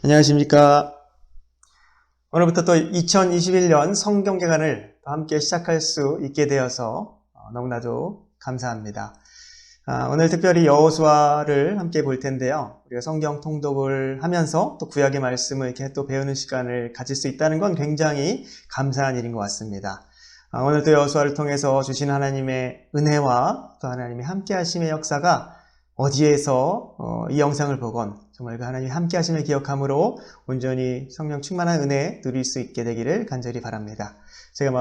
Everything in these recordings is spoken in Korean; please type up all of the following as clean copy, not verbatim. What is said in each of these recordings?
안녕하십니까. 오늘부터 또 2021년 성경개관을 함께 시작할 수 있게 되어서 너무나도 감사합니다. 오늘 특별히 여호수아를 함께 볼 텐데요. 우리가 성경 통독을 하면서 또 구약의 말씀을 이렇게 또 배우는 시간을 가질 수 있다는 건 굉장히 감사한 일인 것 같습니다. 오늘 또 여호수아를 통해서 주신 하나님의 은혜와 또 하나님의 함께 하심의 역사가 어디에서 이 영상을 보건 정말 그 하나님이 함께 하심을 기억함으로 온전히 성령 충만한 은혜 누릴 수 있게 되기를 간절히 바랍니다. 제가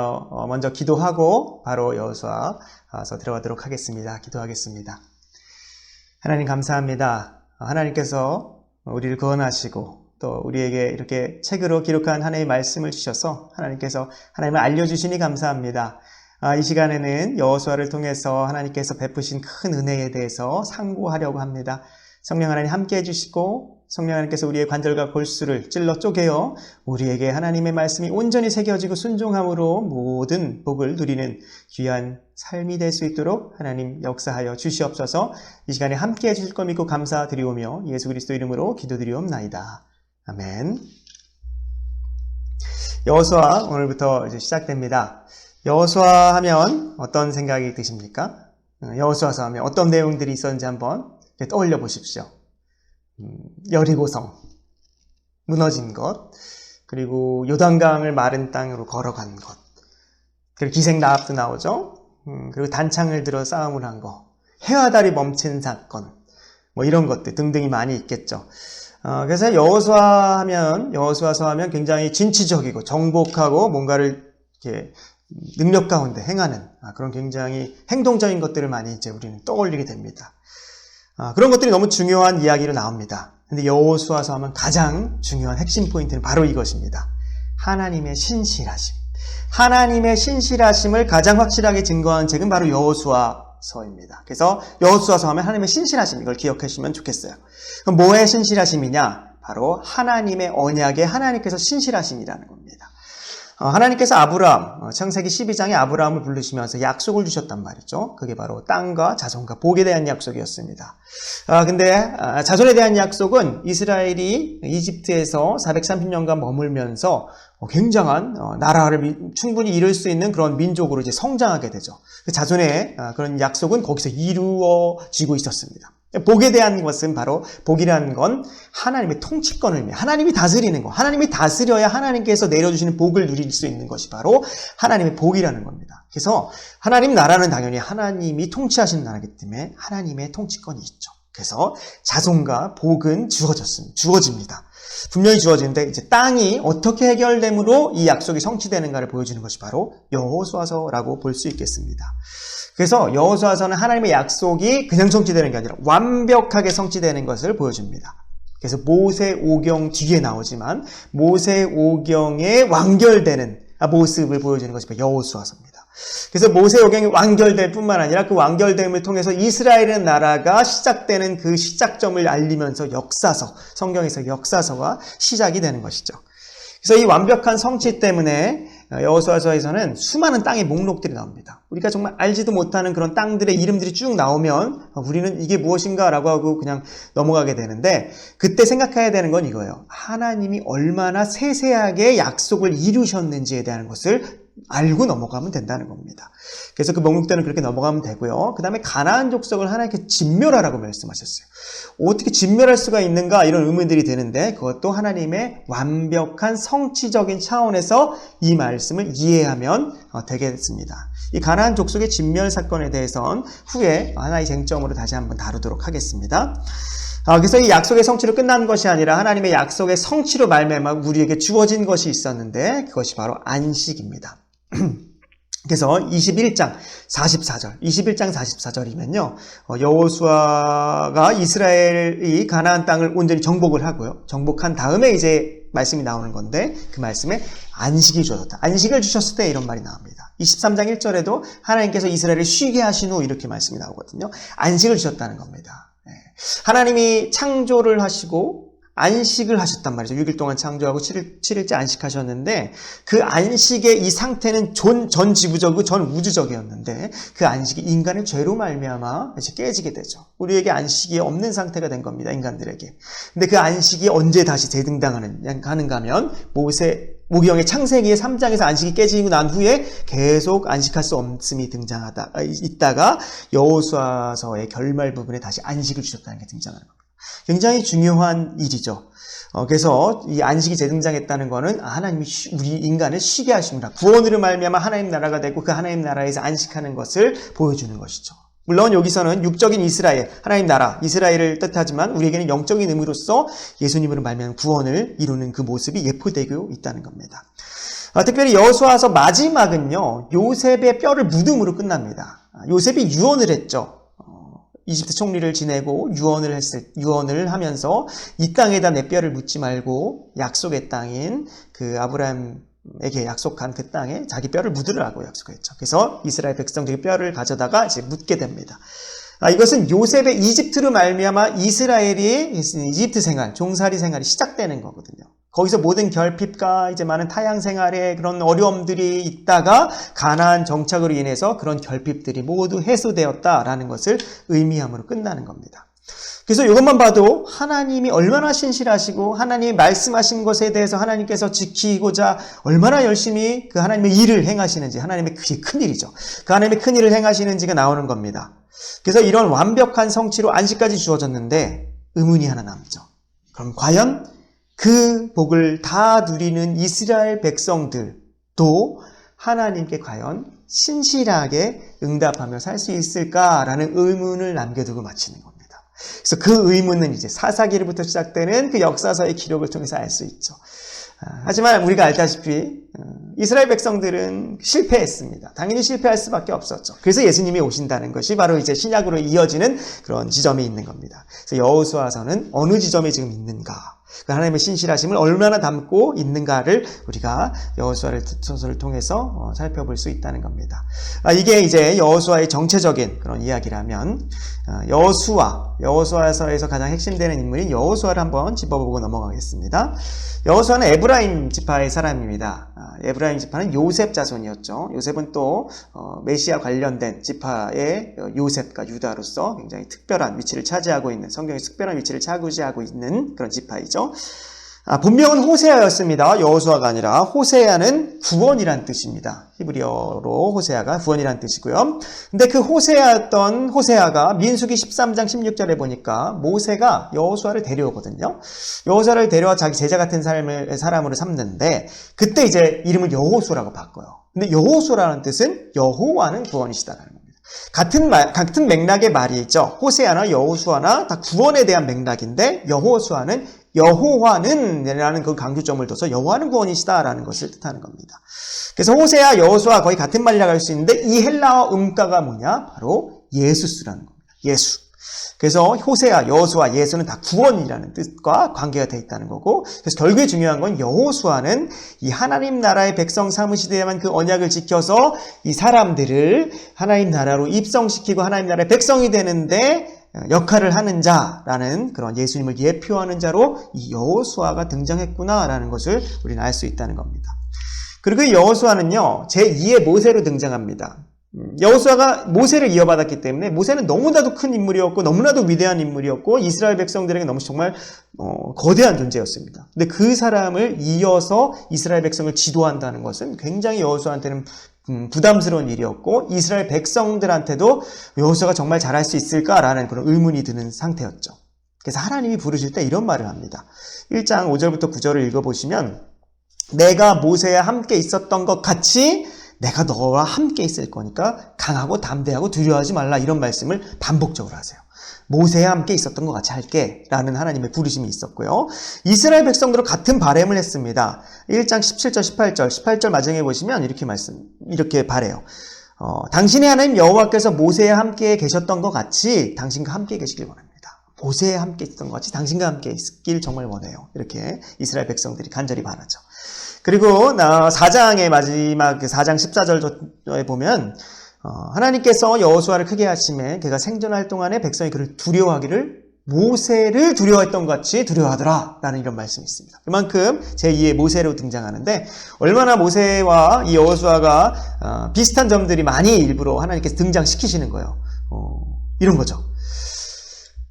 먼저 기도하고 바로 여호수아서 들어가도록 하겠습니다. 기도하겠습니다. 하나님 감사합니다. 하나님께서 우리를 구원하시고 또 우리에게 이렇게 책으로 기록한 하나님의 말씀을 주셔서 하나님께서 하나님을 알려주시니 감사합니다. 이 시간에는 여호수아를 통해서 하나님께서 베푸신 큰 은혜에 대해서 상고하려고 합니다. 성령 하나님 함께 해주시고 성령 하나님께서 우리의 관절과 골수를 찔러 쪼개어 우리에게 하나님의 말씀이 온전히 새겨지고 순종함으로 모든 복을 누리는 귀한 삶이 될 수 있도록 하나님 역사하여 주시옵소서. 이 시간에 함께 해주실 것 믿고 감사드리오며 예수 그리스도 이름으로 기도드리옵나이다. 아멘. 여호수아 오늘부터 이제 시작됩니다. 여호수아 하면 어떤 생각이 드십니까? 여호수아서 하면 어떤 내용들이 있었는지 한번 떠올려 보십시오. 여리고성 무너진 것, 그리고 요단강을 마른 땅으로 걸어간 것, 그리고 기생나합도 나오죠. 그리고 단창을 들어 싸움을 한 것, 해와 달이 멈춘 사건, 이런 것들 등등이 많이 있겠죠. 그래서 여호수아서 하면 굉장히 진취적이고 정복하고 뭔가를 이렇게 능력 가운데 행하는 그런 굉장히 행동적인 것들을 많이 이제 우리는 떠올리게 됩니다. 그런 것들이 너무 중요한 이야기로 나옵니다. 근데 여호수아서 하면 가장 중요한 핵심 포인트는 바로 이것입니다. 하나님의 신실하심. 하나님의 신실하심을 가장 확실하게 증거한 책은 바로 여호수아서입니다. 그래서 여호수아서 하면 하나님의 신실하심, 이걸 기억하시면 좋겠어요. 그럼 뭐의 신실하심이냐? 바로 하나님의 언약에 하나님께서 신실하심이라는 겁니다. 하나님께서 아브라함, 창세기 12장에 아브라함을 부르시면서 약속을 주셨단 말이죠. 그게 바로 땅과 자손과 복에 대한 약속이었습니다. 근데 자손에 대한 약속은 이스라엘이 이집트에서 430년간 머물면서 굉장한 나라를 충분히 이룰 수 있는 그런 민족으로 이제 성장하게 되죠. 자손의 그런 약속은 거기서 이루어지고 있었습니다. 복에 대한 것은 바로, 복이라는 건 하나님의 통치권을 의미해요. 하나님이 다스리는 것. 하나님이 다스려야 하나님께서 내려주시는 복을 누릴 수 있는 것이 바로 하나님의 복이라는 겁니다. 그래서 하나님 나라는 당연히 하나님이 통치하시는 나라이기 때문에 하나님의 통치권이 있죠. 그래서 자손과 복은 주어집니다. 분명히 주어지는데 이제 땅이 어떻게 해결됨으로 이 약속이 성취되는가를 보여주는 것이 바로 여호수아서라고 볼 수 있겠습니다. 그래서 여호수아서는 하나님의 약속이 그냥 성취되는 게 아니라 완벽하게 성취되는 것을 보여줍니다. 그래서 모세오경 뒤에 나오지만 모세오경에 완결되는 모습을 보여주는 것이 여호수아서입니다. 그래서 모세오경이 완결될 뿐만 아니라 그 완결됨을 통해서 이스라엘의 나라가 시작되는 그 시작점을 알리면서 역사서, 성경에서 역사서가 시작이 되는 것이죠. 그래서 이 완벽한 성취 때문에 여호수아서에서는 수많은 땅의 목록들이 나옵니다. 우리가 정말 알지도 못하는 그런 땅들의 이름들이 쭉 나오면 우리는 이게 무엇인가 라고 하고 그냥 넘어가게 되는데, 그때 생각해야 되는 건 이거예요. 하나님이 얼마나 세세하게 약속을 이루셨는지에 대한 것을 알고 넘어가면 된다는 겁니다. 그래서 그 목록들은 그렇게 넘어가면 되고요. 그 다음에 가나안 족속을 하나님께 진멸하라고 말씀하셨어요. 어떻게 진멸할 수가 있는가, 이런 의문들이 드는데 그것도 하나님의 완벽한 성취적인 차원에서 이 말씀을 이해하면 되겠습니다. 이 가나안 족속의 진멸 사건에 대해서는 후에 하나의 쟁점으로 다시 한번 다루도록 하겠습니다. 그래서 이 약속의 성취로 끝난 것이 아니라 하나님의 약속의 성취로 말미암아 우리에게 주어진 것이 있었는데 그것이 바로 안식입니다. 그래서 21장 44절이면요. 여호수아가 이스라엘이 가나안 땅을 온전히 정복을 하고요. 정복한 다음에 이제 말씀이 나오는 건데 그 말씀에 안식이 주어졌다. 안식을 주셨을 때 이런 말이 나옵니다. 23장 1절에도 하나님께서 이스라엘을 쉬게 하신 후 이렇게 말씀이 나오거든요. 안식을 주셨다는 겁니다. 하나님이 창조를 하시고 안식을 하셨단 말이죠. 6일 동안 창조하고 7일째 안식하셨는데 그 안식의 이 상태는 전 지구적이고 전 우주적이었는데 그 안식이 인간의 죄로 말미암아 이제 깨지게 되죠. 우리에게 안식이 없는 상태가 된 겁니다. 인간들에게. 근데 그 안식이 언제 다시 재등장하는가 하면 모기영의 창세기의 3장에서 안식이 깨지고 난 후에 계속 안식할 수 없음이 있다가 여호수아서의 결말 부분에 다시 안식을 주셨다는 게 등장하는 겁니다. 굉장히 중요한 일이죠. 그래서 이 안식이 재등장했다는 것은 하나님이 우리 인간을 쉬게 하십니다. 구원으로 말미암아 하나님 나라가 되고 그 하나님 나라에서 안식하는 것을 보여주는 것이죠. 물론 여기서는 육적인 이스라엘, 하나님 나라, 이스라엘을 뜻하지만 우리에게는 영적인 의미로서 예수님으로 말미암은 구원을 이루는 그 모습이 예표되고 있다는 겁니다. 특별히 여호수아서 마지막은요, 요셉의 뼈를 묻음으로 끝납니다. 요셉이 유언을 했죠. 이집트 총리를 지내고 유언을 하면서 이 땅에다 내 뼈를 묻지 말고 약속의 땅인 그 아브라함에게 약속한 그 땅에 자기 뼈를 묻으라고 약속했죠. 그래서 이스라엘 백성들이 뼈를 가져다가 이제 묻게 됩니다. 이것은 요셉의 이집트로 말미암아 이스라엘이 이집트 생활, 종살이 생활이 시작되는 거거든요. 거기서 모든 결핍과 이제 많은 타향 생활의 그런 어려움들이 있다가 가나안 정착으로 인해서 그런 결핍들이 모두 해소되었다라는 것을 의미함으로 끝나는 겁니다. 그래서 이것만 봐도 하나님이 얼마나 신실하시고 하나님이 말씀하신 것에 대해서 하나님께서 지키고자 얼마나 열심히 그 하나님의 일을 행하시는지, 하나님의 큰 일이죠. 그 하나님의 큰 일을 행하시는지가 나오는 겁니다. 그래서 이런 완벽한 성취로 안식까지 주어졌는데 의문이 하나 남죠. 그럼 과연 그 복을 다 누리는 이스라엘 백성들도 하나님께 과연 신실하게 응답하며 살 수 있을까라는 의문을 남겨두고 마치는 겁니다. 그래서 그 의문은 이제 사사기로부터 시작되는 그 역사서의 기록을 통해서 알 수 있죠. 하지만 우리가 알다시피 이스라엘 백성들은 실패했습니다. 당연히 실패할 수밖에 없었죠. 그래서 예수님이 오신다는 것이 바로 이제 신약으로 이어지는 그런 지점이 있는 겁니다. 그래서 여호수아서는 어느 지점에 지금 있는가, 그 하나님의 신실하심을 얼마나 담고 있는가를 우리가 여호수아서를 통해서 살펴볼 수 있다는 겁니다. 이게 이제 여호수아의 정체적인 그런 이야기라면 여호수아서에서 가장 핵심되는 인물인 여호수아를 한번 짚어보고 넘어가겠습니다. 여호수아는 에브라임 지파의 사람입니다. 에브라임 지파는 요셉 자손이었죠. 요셉은 또 메시아 관련된 지파의 요셉과 유다로서 굉장히 특별한 위치를 차지하고 있는, 성경에 특별한 위치를 차지하고 있는 그런 지파이죠. 본명은 호세아였습니다. 여호수아가 아니라. 호세아는 구원이란 뜻입니다. 히브리어로 호세아가 구원이란 뜻이고요. 근데 그 호세아가 민수기 13장 16절에 보니까 모세가 여호수아를 데려오거든요. 여호수아를 데려와 자기 제자 같은 사람으로 삼는데 그때 이제 이름을 여호수아라고 바꿔요. 근데 여호수아라는 뜻은 여호와는 구원이시다라는 겁니다. 같은 맥락의 말이죠. 호세아나 여호수아나 다 구원에 대한 맥락인데 여호와는 라는 그 강조점을 둬서 여호와는 구원이시다라는 것을 뜻하는 겁니다. 그래서 호세아, 여호수아 거의 같은 말이라고 할 수 있는데 이 헬라어 음가가 뭐냐? 바로 예수스라는 겁니다. 예수. 그래서 호세아, 여호수아, 예수는 다 구원이라는 뜻과 관계가 되어 있다는 거고, 그래서 결국에 중요한 건 여호수아는 이 하나님 나라의 백성 삼으시되야만 그 언약을 지켜서 이 사람들을 하나님 나라로 입성시키고 하나님 나라의 백성이 되는데 역할을 하는 자라는 그런 예수님을 예표하는 자로 이 여호수아가 등장했구나라는 것을 우리는 알 수 있다는 겁니다. 그리고 이 여호수아는요, 제2의 모세로 등장합니다. 여호수아가 모세를 이어받았기 때문에 모세는 너무나도 큰 인물이었고 너무나도 위대한 인물이었고 이스라엘 백성들에게 너무 정말 거대한 존재였습니다. 근데 그 사람을 이어서 이스라엘 백성을 지도한다는 것은 굉장히 여호수아한테는 부담스러운 일이었고 이스라엘 백성들한테도 여호수아가 정말 잘할 수 있을까라는 그런 의문이 드는 상태였죠. 그래서 하나님이 부르실 때 이런 말을 합니다. 1장 5절부터 9절을 읽어보시면 내가 모세와 함께 있었던 것 같이 내가 너와 함께 있을 거니까 강하고 담대하고 두려워하지 말라, 이런 말씀을 반복적으로 하세요. 모세와 함께 있었던 것 같이 할게 라는 하나님의 부르심이 있었고요. 이스라엘 백성들은 같은 바램을 했습니다. 1장 17절 18절 마지막에 보시면 이렇게 바래요. 당신의 하나님 여호와께서 모세와 함께 계셨던 것 같이 당신과 함께 계시길 원합니다. 모세와 함께 있었던 것 같이 당신과 함께 있길 정말 원해요. 이렇게 이스라엘 백성들이 간절히 바라죠. 그리고 4장의 마지막 4장 14절에 보면 하나님께서 여호수아를 크게 하심에 그가 생존할 동안에 백성이 그를 두려워하기를 모세를 두려워했던 것 같이 두려워하더라 라는 이런 말씀이 있습니다. 그만큼 제2의 모세로 등장하는데 얼마나 모세와 이 여호수아가 비슷한 점들이 많이 일부러 하나님께서 등장시키시는 거예요. 이런 거죠.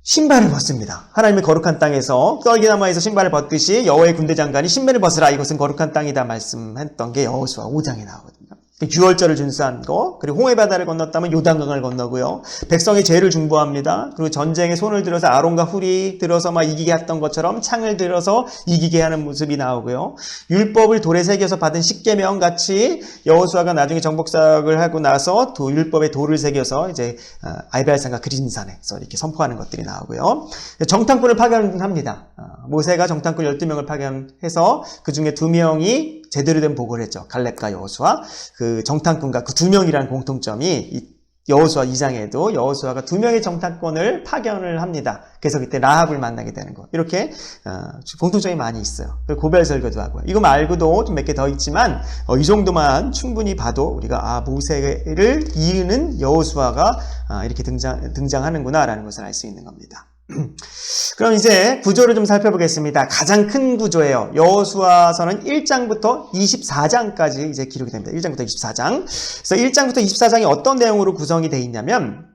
신발을 벗습니다. 하나님의 거룩한 땅에서 떨기나무에서 신발을 벗듯이 여호와의 군대 장관이 신발을 벗으라 이것은 거룩한 땅이다 말씀했던 게 여호수아 5장에 나오거든요. 유월절을 준수한 거, 그리고 홍해바다를 건넜다면 요단강을 건너고요. 백성이 죄를 중보합니다. 그리고 전쟁에 손을 들어서 아론과 훌이 들어서 막 이기게 했던 것처럼 창을 들어서 이기게 하는 모습이 나오고요. 율법을 돌에 새겨서 받은 십계명 같이 여호수아가 나중에 정복사역을 하고 나서 율법에 돌을 새겨서 이제 아이발산과 그린산에서 이렇게 선포하는 것들이 나오고요. 정탐꾼을 파견합니다. 모세가 정탐꾼 12명을 파견해서 그 중에 2명이 제대로 된 보고를 했죠. 갈렙과 여호수아. 그 정탐꾼과 그 2명이라는 공통점이 여호수아 2장에도 여호수아가 2명의 정탐꾼을 파견을 합니다. 그래서 그때 라합을 만나게 되는 거. 이렇게 공통점이 많이 있어요. 고별 설교도 하고요. 이거 말고도 좀 몇 개 더 있지만 이 정도만 충분히 봐도 우리가 모세를 이으는 여호수아가 이렇게 등장하는구나라는 것을 알 수 있는 겁니다. 그럼 이제 구조를 좀 살펴보겠습니다. 가장 큰 구조예요. 여호수아서는 1장부터 24장까지 이제 기록이 됩니다. 1장부터 24장. 그래서 1장부터 24장이 어떤 내용으로 구성이 되어 있냐면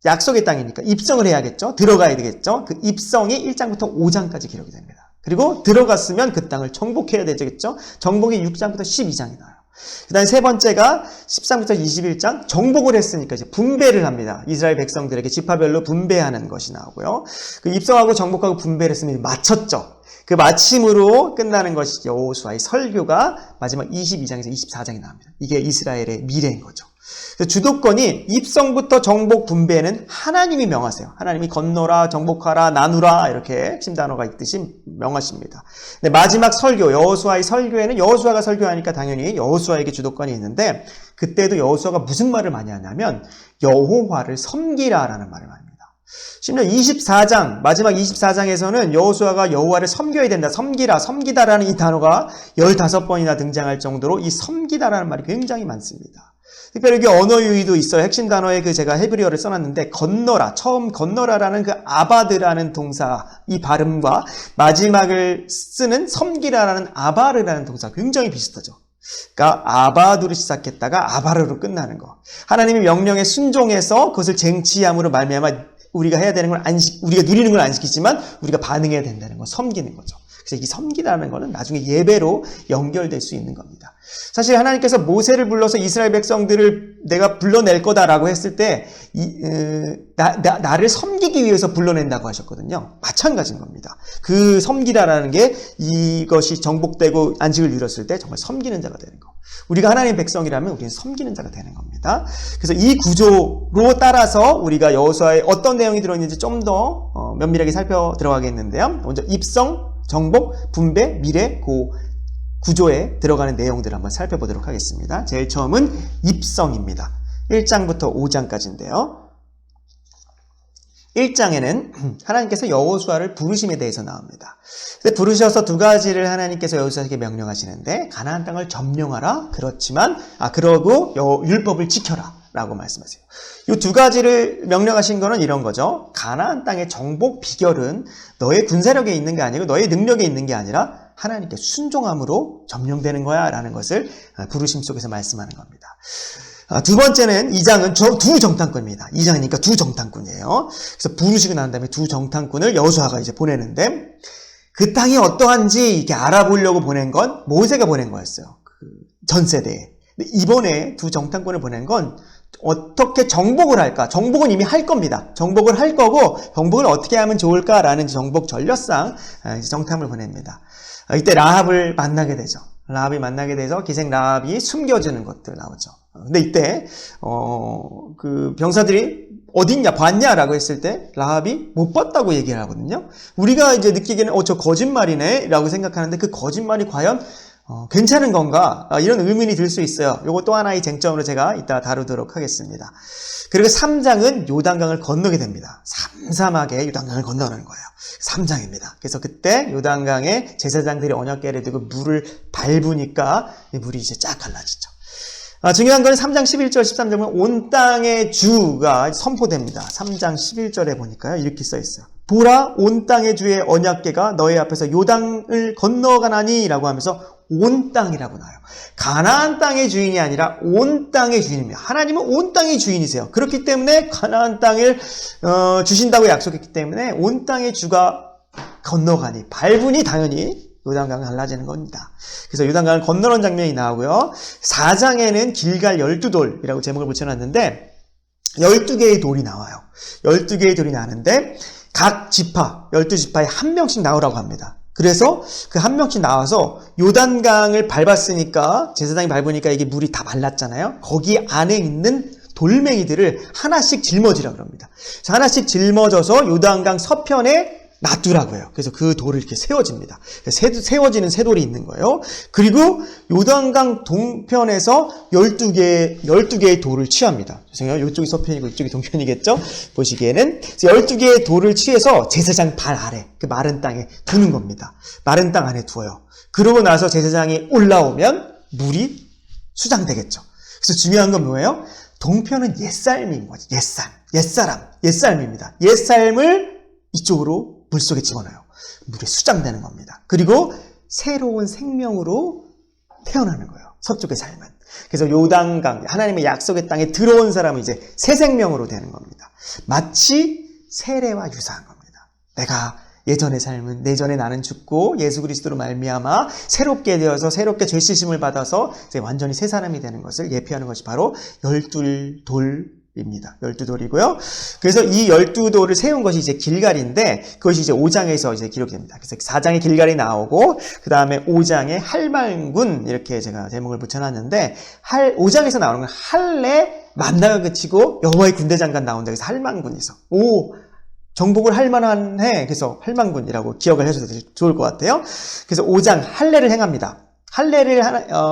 약속의 땅이니까 입성을 해야겠죠. 들어가야 되겠죠. 그 입성이 1장부터 5장까지 기록이 됩니다. 그리고 들어갔으면 그 땅을 정복해야 되겠죠. 정복이 6장부터 12장이 나와요. 그 다음에 세 번째가 13부터 21장 정복을 했으니까 이제 분배를 합니다. 이스라엘 백성들에게 지파별로 분배하는 것이 나오고요. 그 입성하고 정복하고 분배를 했으면 마쳤죠. 그 마침으로 끝나는 것이 여호수아의 설교가 마지막 22장에서 24장에 나옵니다. 이게 이스라엘의 미래인 거죠. 주도권이 입성부터 정복 분배는 하나님이 명하세요. 하나님이 건너라, 정복하라, 나누라 이렇게 핵심 단어가 있듯이 명하십니다. 근데 마지막 설교, 여호수아의 설교에는 여호수아가 설교하니까 당연히 여호수아에게 주도권이 있는데 그때도 여호수아가 무슨 말을 많이 하냐면 여호와를 섬기라라는 말을 많이 합니다. 심지어 24장, 마지막 24장에서는 여호수아가 여호와를 섬겨야 된다, 섬기라, 섬기다라는 이 단어가 15번이나 등장할 정도로 이 섬기다라는 말이 굉장히 많습니다. 특별히 여기 언어 유의도 있어요. 핵심 단어에 제가 헤브리어를 써놨는데 건너라, 처음 건너라라는 그 아바드라는 동사 이 발음과 마지막을 쓰는 섬기라라는 아바르라는 동사 굉장히 비슷하죠. 그러니까 아바두로 시작했다가 아바르로 끝나는 거. 하나님의 명령에 순종해서 그것을 쟁취함으로 말미암아 우리가 해야 되는 걸 우리가 누리는 걸 안 시키지만 우리가 반응해야 된다는 거, 섬기는 거죠. 그래서 이 섬기라는 거는 나중에 예배로 연결될 수 있는 겁니다. 사실 하나님께서 모세를 불러서 이스라엘 백성들을 내가 불러낼 거다라고 했을 때 나를 섬기기 위해서 불러낸다고 하셨거든요. 마찬가지인 겁니다. 그 섬기다라는 게 이것이 정복되고 안식을 이뤘을 때 정말 섬기는 자가 되는 거. 우리가 하나님의 백성이라면 우리는 섬기는 자가 되는 겁니다. 그래서 이 구조로 따라서 우리가 여호수아에 어떤 내용이 들어있는지 좀 더 면밀하게 살펴 들어가겠는데요. 먼저 입성, 정복, 분배, 미래, 구조에 들어가는 내용들을 한번 살펴보도록 하겠습니다. 제일 처음은 입성입니다. 1장부터 5장까지인데요. 1장에는 하나님께서 여호수아를 부르심에 대해서 나옵니다. 부르셔서 두 가지를 하나님께서 여호수아에게 명령하시는데 가나안 땅을 점령하라. 그렇지만 그러고 율법을 지켜라 라고 말씀하세요. 이 두 가지를 명령하신 거는 이런 거죠. 가나안 땅의 정복 비결은 너의 군사력에 있는 게 아니고 너의 능력에 있는 게 아니라 하나님께 순종함으로 점령되는 거야 라는 것을 부르심 속에서 말씀하는 겁니다. 두 번째는 2장은 두 정탐꾼입니다. 2장이니까 두 정탐꾼이에요. 그래서 부르시고 난 다음에 두 정탐꾼을 여호수아가 이제 보내는데 그 땅이 어떠한지 이렇게 알아보려고 보낸 건 모세가 보낸 거였어요. 전 세대에. 근데 이번에 두 정탐꾼을 보낸 건 어떻게 정복을 할까? 정복은 이미 할 겁니다. 정복을 할 거고 정복을 어떻게 하면 좋을까라는 정복 전략상 정탐을 보냅니다. 이때 라합을 만나게 되죠. 라합이 만나게 돼서 기생 라합이 숨겨주는 것들 나오죠. 근데 이때 그 병사들이 어딨냐 봤냐라고 했을 때 라합이 못 봤다고 얘기를 하거든요. 우리가 이제 느끼기에는 저 거짓말이네 라고 생각하는데 그 거짓말이 과연 괜찮은 건가? 이런 의문이 들 수 있어요. 요거 또 하나의 쟁점으로 제가 이따 다루도록 하겠습니다. 그리고 3장은 요단강을 건너게 됩니다. 삼삼하게 요단강을 건너는 거예요. 3장입니다. 그래서 그때 요단강에 제사장들이 언약궤를 들고 물을 밟으니까 이 물이 이제 쫙 갈라지죠. 중요한 건 3장 11절 13절은 온 땅의 주가 선포됩니다. 3장 11절에 보니까요. 이렇게 써 있어요. 보라 온 땅의 주의 언약궤가 너희 앞에서 요단을 건너가나니 라고 하면서 온 땅이라고 나와요. 가나안 땅의 주인이 아니라 온 땅의 주인입니다. 하나님은 온 땅의 주인이세요. 그렇기 때문에 가나안 땅을 주신다고 약속했기 때문에 온 땅의 주가 건너가니 밟으니 당연히 요단강을 갈라지는 겁니다. 그래서 요단강을 건너는 장면이 나오고요. 4장에는 길갈 12돌이라고 제목을 붙여놨는데 12개의 돌이 나와요. 12개의 돌이 나는데 각 지파, 12지파에 한 명씩 나오라고 합니다. 그래서 그 한 명씩 나와서 요단강을 밟았으니까 제사장이 밟으니까 이게 물이 다 말랐잖아요. 거기 안에 있는 돌멩이들을 하나씩 짊어지라고 합니다. 하나씩 짊어져서 요단강 서편에 놔두라고 해요. 그래서 그 돌을 이렇게 세워집니다. 세워지는 새 돌이 있는 거예요. 그리고 요단강 동편에서 12개의 돌을 취합니다. 죄송해요. 이쪽이 서편이고 이쪽이 동편이겠죠? 보시기에는. 12개의 돌을 취해서 제사장 발 아래, 그 마른 땅에 두는 겁니다. 마른 땅 안에 두어요. 그러고 나서 제사장이 올라오면 물이 수장되겠죠. 그래서 중요한 건 뭐예요? 동편은 옛삶인 거지. 옛사람입니다. 옛삶을 이쪽으로 물속에 집어넣어요. 물에 수장되는 겁니다. 그리고 새로운 생명으로 태어나는 거예요. 서쪽의 삶은. 그래서 요단강, 하나님의 약속의 땅에 들어온 사람은 이제 새 생명으로 되는 겁니다. 마치 세례와 유사한 겁니다. 내가 예전의 삶은 내전에 나는 죽고 예수 그리스도로 말미암아 새롭게 되어서 새롭게 죄 씻음을 받아서 이제 완전히 새 사람이 되는 것을 예표하는 것이 바로 12돌입니다. 12돌이고요. 그래서 이 12돌을 세운 것이 이제 길갈인데 그것이 이제 5장에서 이제 기록됩니다. 그래서 4장에 길갈이 나오고 그 다음에 5장에 할만군 이렇게 제가 제목을 붙여놨는데 5장에서 나오는 건 할례 만나가 그치고 여호와의 군대 장관 나온다. 그래서 할만군에서 정복을 할 만한 해. 그래서 할만군이라고 기억을 해줘도 좋을 것 같아요. 그래서 5장 할례를 행합니다. 할례를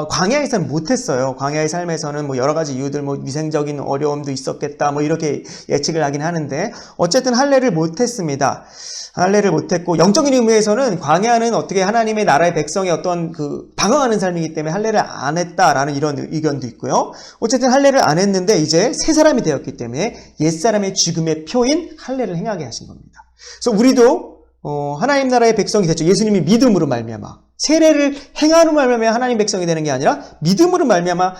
광야에서는 못했어요. 광야의 삶에서는 뭐 여러 가지 이유들, 뭐 위생적인 어려움도 있었겠다, 뭐 이렇게 예측을 하긴 하는데 어쨌든 할례를 못했습니다. 할례를 못했고 영적인 의미에서는 광야는 어떻게 하나님의 나라의 백성이 어떤 방황하는 삶이기 때문에 할례를 안 했다라는 이런 의견도 있고요. 어쨌든 할례를 안 했는데 이제 새 사람이 되었기 때문에 옛사람의 죽음의 표인 할례를 행하게 하신 겁니다. 그래서 우리도 하나님 나라의 백성이 됐죠. 예수님이 믿음으로 말미암아 세례를 행하는 말미암아 하나님 백성이 되는 게 아니라 믿음으로 말미암아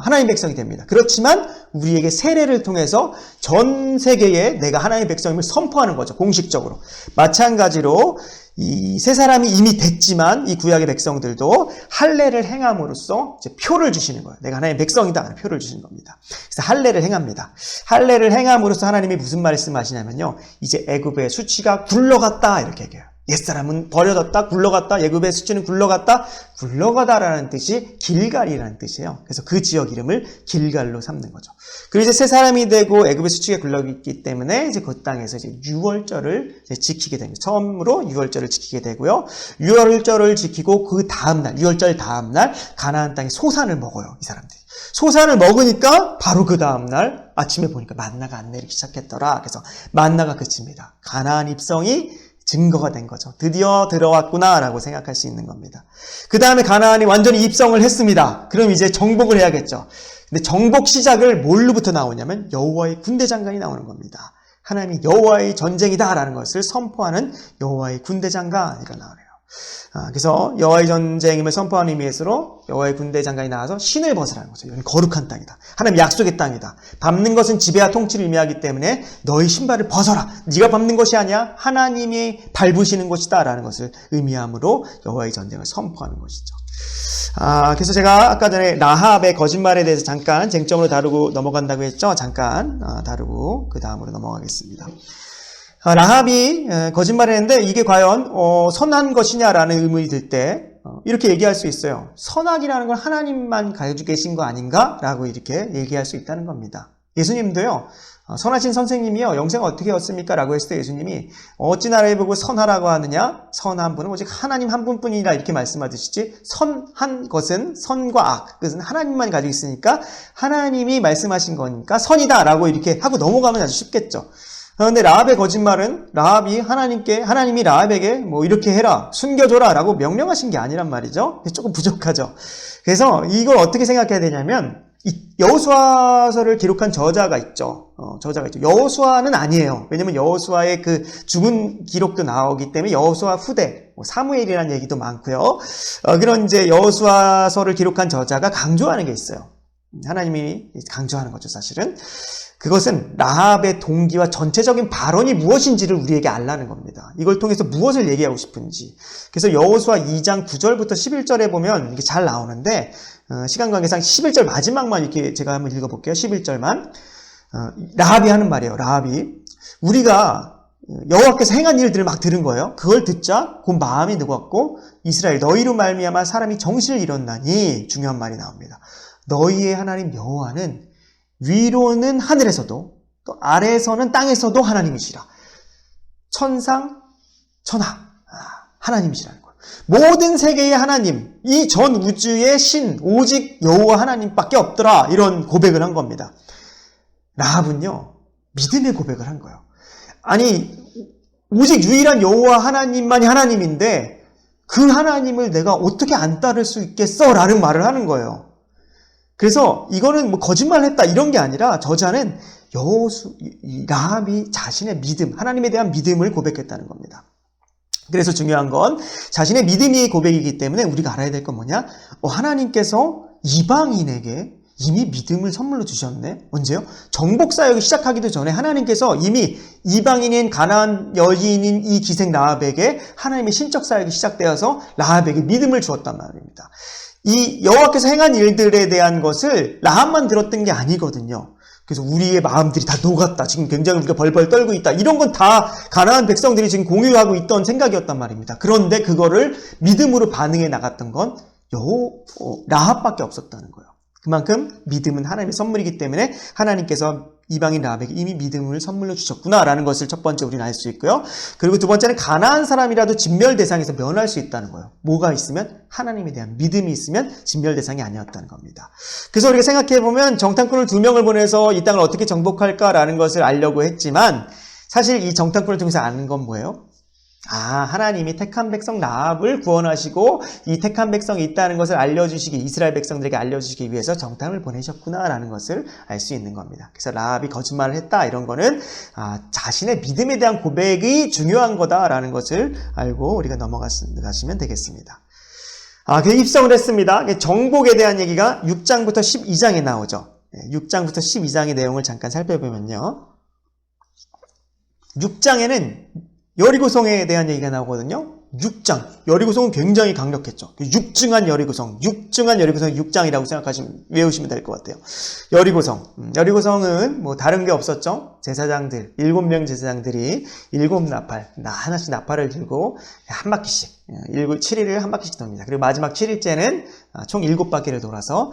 하나님 백성이 됩니다. 그렇지만 우리에게 세례를 통해서 전 세계에 내가 하나님 백성임을 선포하는 거죠. 공식적으로. 마찬가지로 이 세 사람이 이미 됐지만 이 구약의 백성들도 할례를 행함으로써 이제 표를 주시는 거예요. 내가 하나님의 백성이다 하는 표를 주시는 겁니다. 그래서 할례를 행합니다. 할례를 행함으로써 하나님이 무슨 말씀하시냐면요. 이제 애굽의 수치가 굴러갔다 이렇게 얘기해요. 옛사람은 버려졌다, 굴러갔다, 애굽의 수치는 굴러가다라는 뜻이 길갈이라는 뜻이에요. 그래서 그 지역 이름을 길갈로 삼는 거죠. 그리고 이제 새 사람이 되고 애굽의 수치가 굴러갔기 때문에 이제 그 땅에서 이제 유월절을 이제 지키게 됩니다. 처음으로 유월절을 지키게 되고요. 유월절을 지키고 그 다음날, 유월절 다음날 가나안 땅에 소산을 먹어요. 이 사람들이. 소산을 먹으니까 바로 그 다음날 아침에 보니까 만나가 안 내리기 시작했더라. 그래서 만나가 그칩니다. 가나안 입성이 증거가 된 거죠. 드디어 들어왔구나라고 생각할 수 있는 겁니다. 그 다음에 가나안이 완전히 입성을 했습니다. 그럼 이제 정복을 해야겠죠. 근데 정복 시작을 뭘로부터 나오냐면 여호와의 군대 장관이 나오는 겁니다. 하나님이 여호와의 전쟁이다라는 것을 선포하는 여호와의 군대 장관이라 나오네요. 그래서 여호와의 전쟁임을 선포하는 의미에서 여호와의 군대 장관이 나와서 신을 벗으라는 거죠. 이건 거룩한 땅이다. 하나님 약속의 땅이다. 밟는 것은 지배와 통치를 의미하기 때문에 너희 신발을 벗어라. 네가 밟는 것이 아니야. 하나님이 밟으시는 것이다 라는 것을 의미함으로 여호와의 전쟁을 선포하는 것이죠. 그래서 제가 아까 전에 라합의 거짓말에 대해서 잠깐 쟁점으로 다루고 넘어간다고 했죠. 잠깐 다루고 그 다음으로 넘어가겠습니다. 라합이 거짓말을 했는데 이게 과연 선한 것이냐라는 의문이 들 때 이렇게 얘기할 수 있어요. 선악이라는 건 하나님만 가지고 계신 거 아닌가? 라고 이렇게 얘기할 수 있다는 겁니다. 예수님도요. 선하신 선생님이요. 영생 어떻게 얻습니까? 라고 했을 때 예수님이 어찌 나를 보고 선하라고 하느냐? 선한 분은 오직 하나님 한 분뿐이라 이렇게 말씀하듯이 선한 것은 선과 악은 그것은 하나님만 가지고 있으니까 하나님이 말씀하신 거니까 선이다 라고 이렇게 하고 넘어가면 아주 쉽겠죠. 그런데 라합의 거짓말은 하나님이 라합에게 뭐 이렇게 해라, 숨겨줘라 라고 명령하신 게 아니란 말이죠. 조금 부족하죠. 그래서 이걸 어떻게 생각해야 되냐면 여호수아서를 기록한 저자가 있죠. 여호수아는 아니에요. 왜냐면 여호수아의 그 죽은 기록도 나오기 때문에 여호수아 후대, 사무엘이라는 얘기도 많고요. 그런 이제 여호수아서를 기록한 저자가 강조하는 게 있어요. 하나님이 강조하는 거죠, 사실은. 그것은 라합의 동기와 전체적인 발언이 무엇인지를 우리에게 알라는 겁니다. 이걸 통해서 무엇을 얘기하고 싶은지. 그래서 여호수아 2장 9절부터 11절에 보면 이게 잘 나오는데, 시간 관계상 11절 마지막만 이렇게 제가 한번 읽어볼게요. 11절만. 라합이 하는 말이에요. 라합이. 우리가 여호와께서 행한 일들을 막 들은 거예요. 그걸 듣자 곧 마음이 녹았고 이스라엘 너희로 말미암아 사람이 정신을 잃었나니 중요한 말이 나옵니다. 너희의 하나님 여호와는 위로는 하늘에서도 또 아래에서는 땅에서도 하나님이시라. 천상 천하 하나님이시라는 거예요. 모든 세계의 하나님, 이 전 우주의 신 오직 여호와 하나님밖에 없더라. 이런 고백을 한 겁니다. 라합은요 믿음의 고백을 한 거예요. 아니 오직 유일한 여호와 하나님만이 하나님인데 그 하나님을 내가 어떻게 안 따를 수 있겠어? 라는 말을 하는 거예요. 그래서 이거는 뭐 거짓말했다 이런 게 아니라 저자는 라합이 자신의 믿음, 하나님에 대한 믿음을 고백했다는 겁니다. 그래서 중요한 건 자신의 믿음이 고백이기 때문에 우리가 알아야 될 건 뭐냐? 하나님께서 이방인에게 이미 믿음을 선물로 주셨네. 언제요? 정복 사역이 시작하기도 전에 하나님께서 이미 이방인인 가나안 여인인 이 기생 라합에게 하나님의 신적 사역이 시작되어서 라합에게 믿음을 주었단 말입니다. 이 여호와께서 행한 일들에 대한 것을 라합만 들었던 게 아니거든요. 그래서 우리의 마음들이 다 녹았다. 지금 굉장히 우리가 벌벌 떨고 있다. 이런 건 다 가나안 백성들이 지금 공유하고 있던 생각이었단 말입니다. 그런데 그거를 믿음으로 반응해 나갔던 건 라합밖에 없었다는 거예요. 그만큼 믿음은 하나님의 선물이기 때문에 하나님께서 이방인 라합에게 이미 믿음을 선물로 주셨구나라는 것을 첫 번째 우리는 알 수 있고요. 그리고 두 번째는 가나안 사람이라도 진멸 대상에서 면할 수 있다는 거예요. 뭐가 있으면? 하나님에 대한 믿음이 있으면 진멸 대상이 아니었다는 겁니다. 그래서 우리가 생각해보면 정탐꾼을 2명을 보내서 이 땅을 어떻게 정복할까라는 것을 알려고 했지만 사실 이 정탐꾼을 통해서 아는 건 뭐예요? 하나님이 택한 백성 라합을 구원하시고 이 택한 백성이 있다는 것을 알려주시기, 이스라엘 백성들에게 알려주시기 위해서 정탐을 보내셨구나라는 것을 알 수 있는 겁니다. 그래서 라합이 거짓말을 했다 이런 거는 자신의 믿음에 대한 고백이 중요한 거다라는 것을 알고 우리가 넘어가시면 되겠습니다. 그 입성을 했습니다. 정복에 대한 얘기가 6장부터 12장에 나오죠. 6장부터 12장의 내용을 잠깐 살펴보면요. 6장에는 여리고성에 대한 얘기가 나오거든요. 6장. 여리고성은 굉장히 강력했죠. 육중한 여리고성. 6장이라고 생각하시면, 외우시면 될 것 같아요. 여리고성. 여리고성은 뭐 다른 게 없었죠. 제사장들, 7명 제사장들이 7나팔, 하나씩 나팔을 들고 한 바퀴씩, 7일을 한 바퀴씩 돕니다. 그리고 마지막 7일째는 총 7바퀴를 돌아서,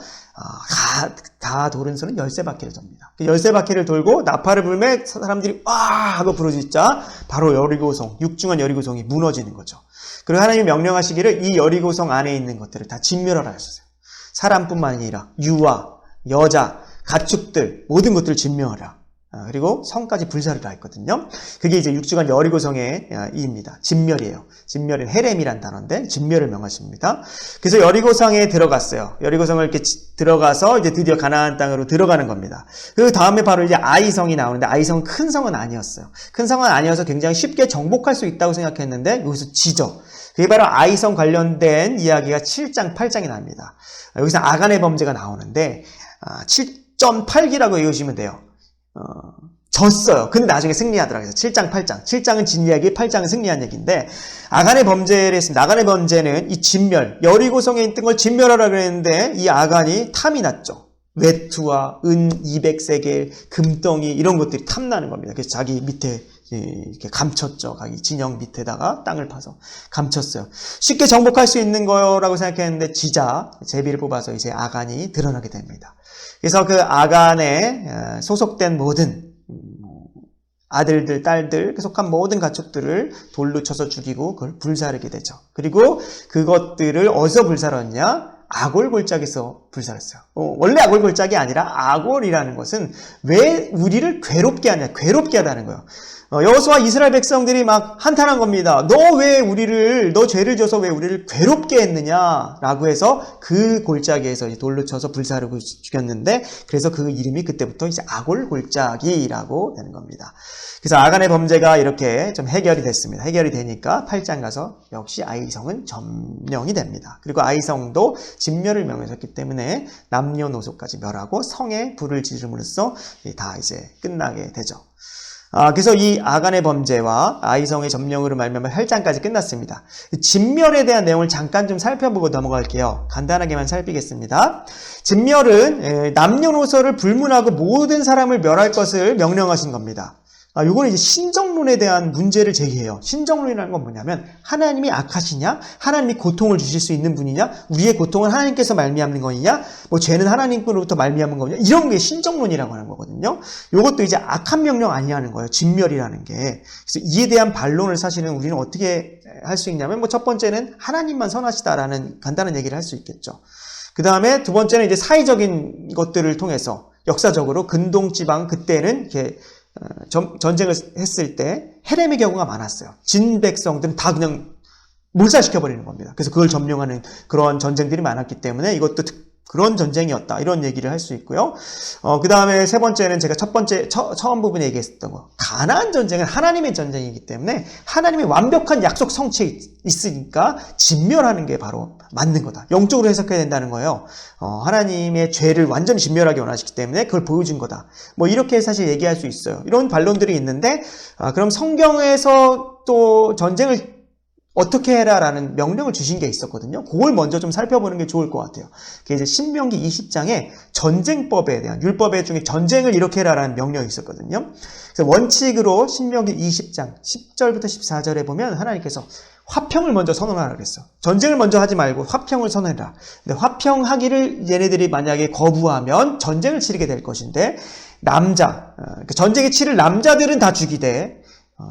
다 도는 수는 13바퀴를 돕니다. 13바퀴를 돌고 나팔을 불면 사람들이 와! 하고 부르짖자 바로 여리고성, 육중한 여리고성이 무너지는 거죠. 그리고 하나님이 명령하시기를 이 여리고성 안에 있는 것들을 다 진멸하라 하셨어요. 사람뿐만 아니라 유아, 여자, 가축들 모든 것들을 진멸하라. 그리고 성까지 불사르라 했거든요. 그게 이제 6주간 여리고성의 이입니다. 진멸이에요. 진멸은 헤렘이란 단어인데 진멸을 명하십니다. 그래서 여리고성에 들어갔어요. 여리고성을 이렇게 들어가서 이제 드디어 가나안 땅으로 들어가는 겁니다. 그 다음에 바로 이제 아이성이 나오는데 아이성은 큰 성은 아니었어요. 큰 성은 아니어서 굉장히 쉽게 정복할 수 있다고 생각했는데 여기서 지죠. 그게 바로 아이성 관련된 이야기가 7장, 8장에 나옵니다. 여기서 아간의 범죄가 나오는데 7.8기라고 외우시면 돼요. 졌어요. 근데 나중에 승리하더라고요. 7장, 8장. 7장은 진 이야기, 8장은 승리한 얘기인데 아간의 범죄를 했습니다. 아간의 범죄는 이 진멸, 여리고성에 있던 걸 진멸하라 그랬는데 이 아간이 탐이 났죠. 외투와 은 200세겔, 금덩이 이런 것들이 탐나는 겁니다. 그래서 자기 밑에 이렇게 감췄죠. 자기 진영 밑에다가 땅을 파서 감췄어요. 쉽게 정복할 수 있는 거라고 생각했는데 지자, 제비를 뽑아서 이제 아간이 드러나게 됩니다. 그래서 그 아간에 소속된 모든 아들들, 딸들, 속한 모든 가축들을 돌로 쳐서 죽이고 그걸 불사르게 되죠. 그리고 그것들을 어디서 불사렀냐? 아골 골짜기에서 불살랐어요. 원래 아골 골짜기 아니라 아골이라는 것은 왜 우리를 괴롭게 하냐, 괴롭게 하다는 거예요. 여호수아 이스라엘 백성들이 막 한탄한 겁니다. 너 죄를 져서 왜 우리를 괴롭게 했느냐라고 해서 그 골짜기에서 돌로 쳐서 불사르고 죽였는데, 그래서 그 이름이 그때부터 이제 아골 골짜기라고 되는 겁니다. 그래서 아간의 범죄가 이렇게 좀 해결이 됐습니다. 해결이 되니까 8장 가서 역시 아이성은 점령이 됩니다. 그리고 아이성도 진멸을 명하셨기 때문에 남녀노소까지 멸하고 성에 불을 지름으로써 다 이제 끝나게 되죠. 그래서 이 아간의 범죄와 아이성의 점령으로 말미암아 8장까지 끝났습니다. 진멸에 대한 내용을 잠깐 좀 살펴보고 넘어갈게요. 간단하게만 살피겠습니다. 진멸은 남녀노소를 불문하고 모든 사람을 멸할 것을 명령하신 겁니다. 요거는 이제 신정론에 대한 문제를 제기해요. 신정론이라는 건 뭐냐면, 하나님이 악하시냐? 하나님이 고통을 주실 수 있는 분이냐? 우리의 고통은 하나님께서 말미암는 거냐? 뭐 죄는 하나님으로부터 말미암은 거냐? 이런 게 신정론이라고 하는 거거든요. 요것도 이제 악한 명령 아니냐는 거예요. 진멸이라는 게. 그래서 이에 대한 반론을 사실은 우리는 어떻게 할 수 있냐면, 뭐 첫 번째는 하나님만 선하시다라는 간단한 얘기를 할 수 있겠죠. 그 다음에 두 번째는 이제 사회적인 것들을 통해서 역사적으로 근동 지방 그때는 이렇게 전쟁을 했을 때 헤렘의 경우가 많았어요. 진 백성들은 다 그냥 몰살시켜버리는 겁니다. 그래서 그걸 점령하는 그런 전쟁들이 많았기 때문에 이것도 그런 전쟁이었다, 이런 얘기를 할 수 있고요. 그 다음에 세 번째는 제가 처음 부분에 얘기했었던 거, 가나안 전쟁은 하나님의 전쟁이기 때문에 하나님의 완벽한 약속 성취에 있으니까 진멸하는 게 바로 맞는 거다, 영적으로 해석해야 된다는 거예요. 하나님의 죄를 완전히 진멸하게 원하시기 때문에 그걸 보여준 거다, 뭐 이렇게 사실 얘기할 수 있어요. 이런 반론들이 있는데, 그럼 성경에서 또 전쟁을 어떻게 해라라는 명령을 주신 게 있었거든요. 그걸 먼저 좀 살펴보는 게 좋을 것 같아요. 그게 이제 신명기 20장에 전쟁법에 대한, 율법의 중에 전쟁을 이렇게 해라라는 명령이 있었거든요. 그래서 원칙으로 신명기 20장 10절부터 14절에 보면 하나님께서 화평을 먼저 선언하라 그랬어. 전쟁을 먼저 하지 말고 화평을 선언해라. 근데 화평하기를 얘네들이 만약에 거부하면 전쟁을 치르게 될 것인데, 전쟁에 치를 남자들은 다 죽이되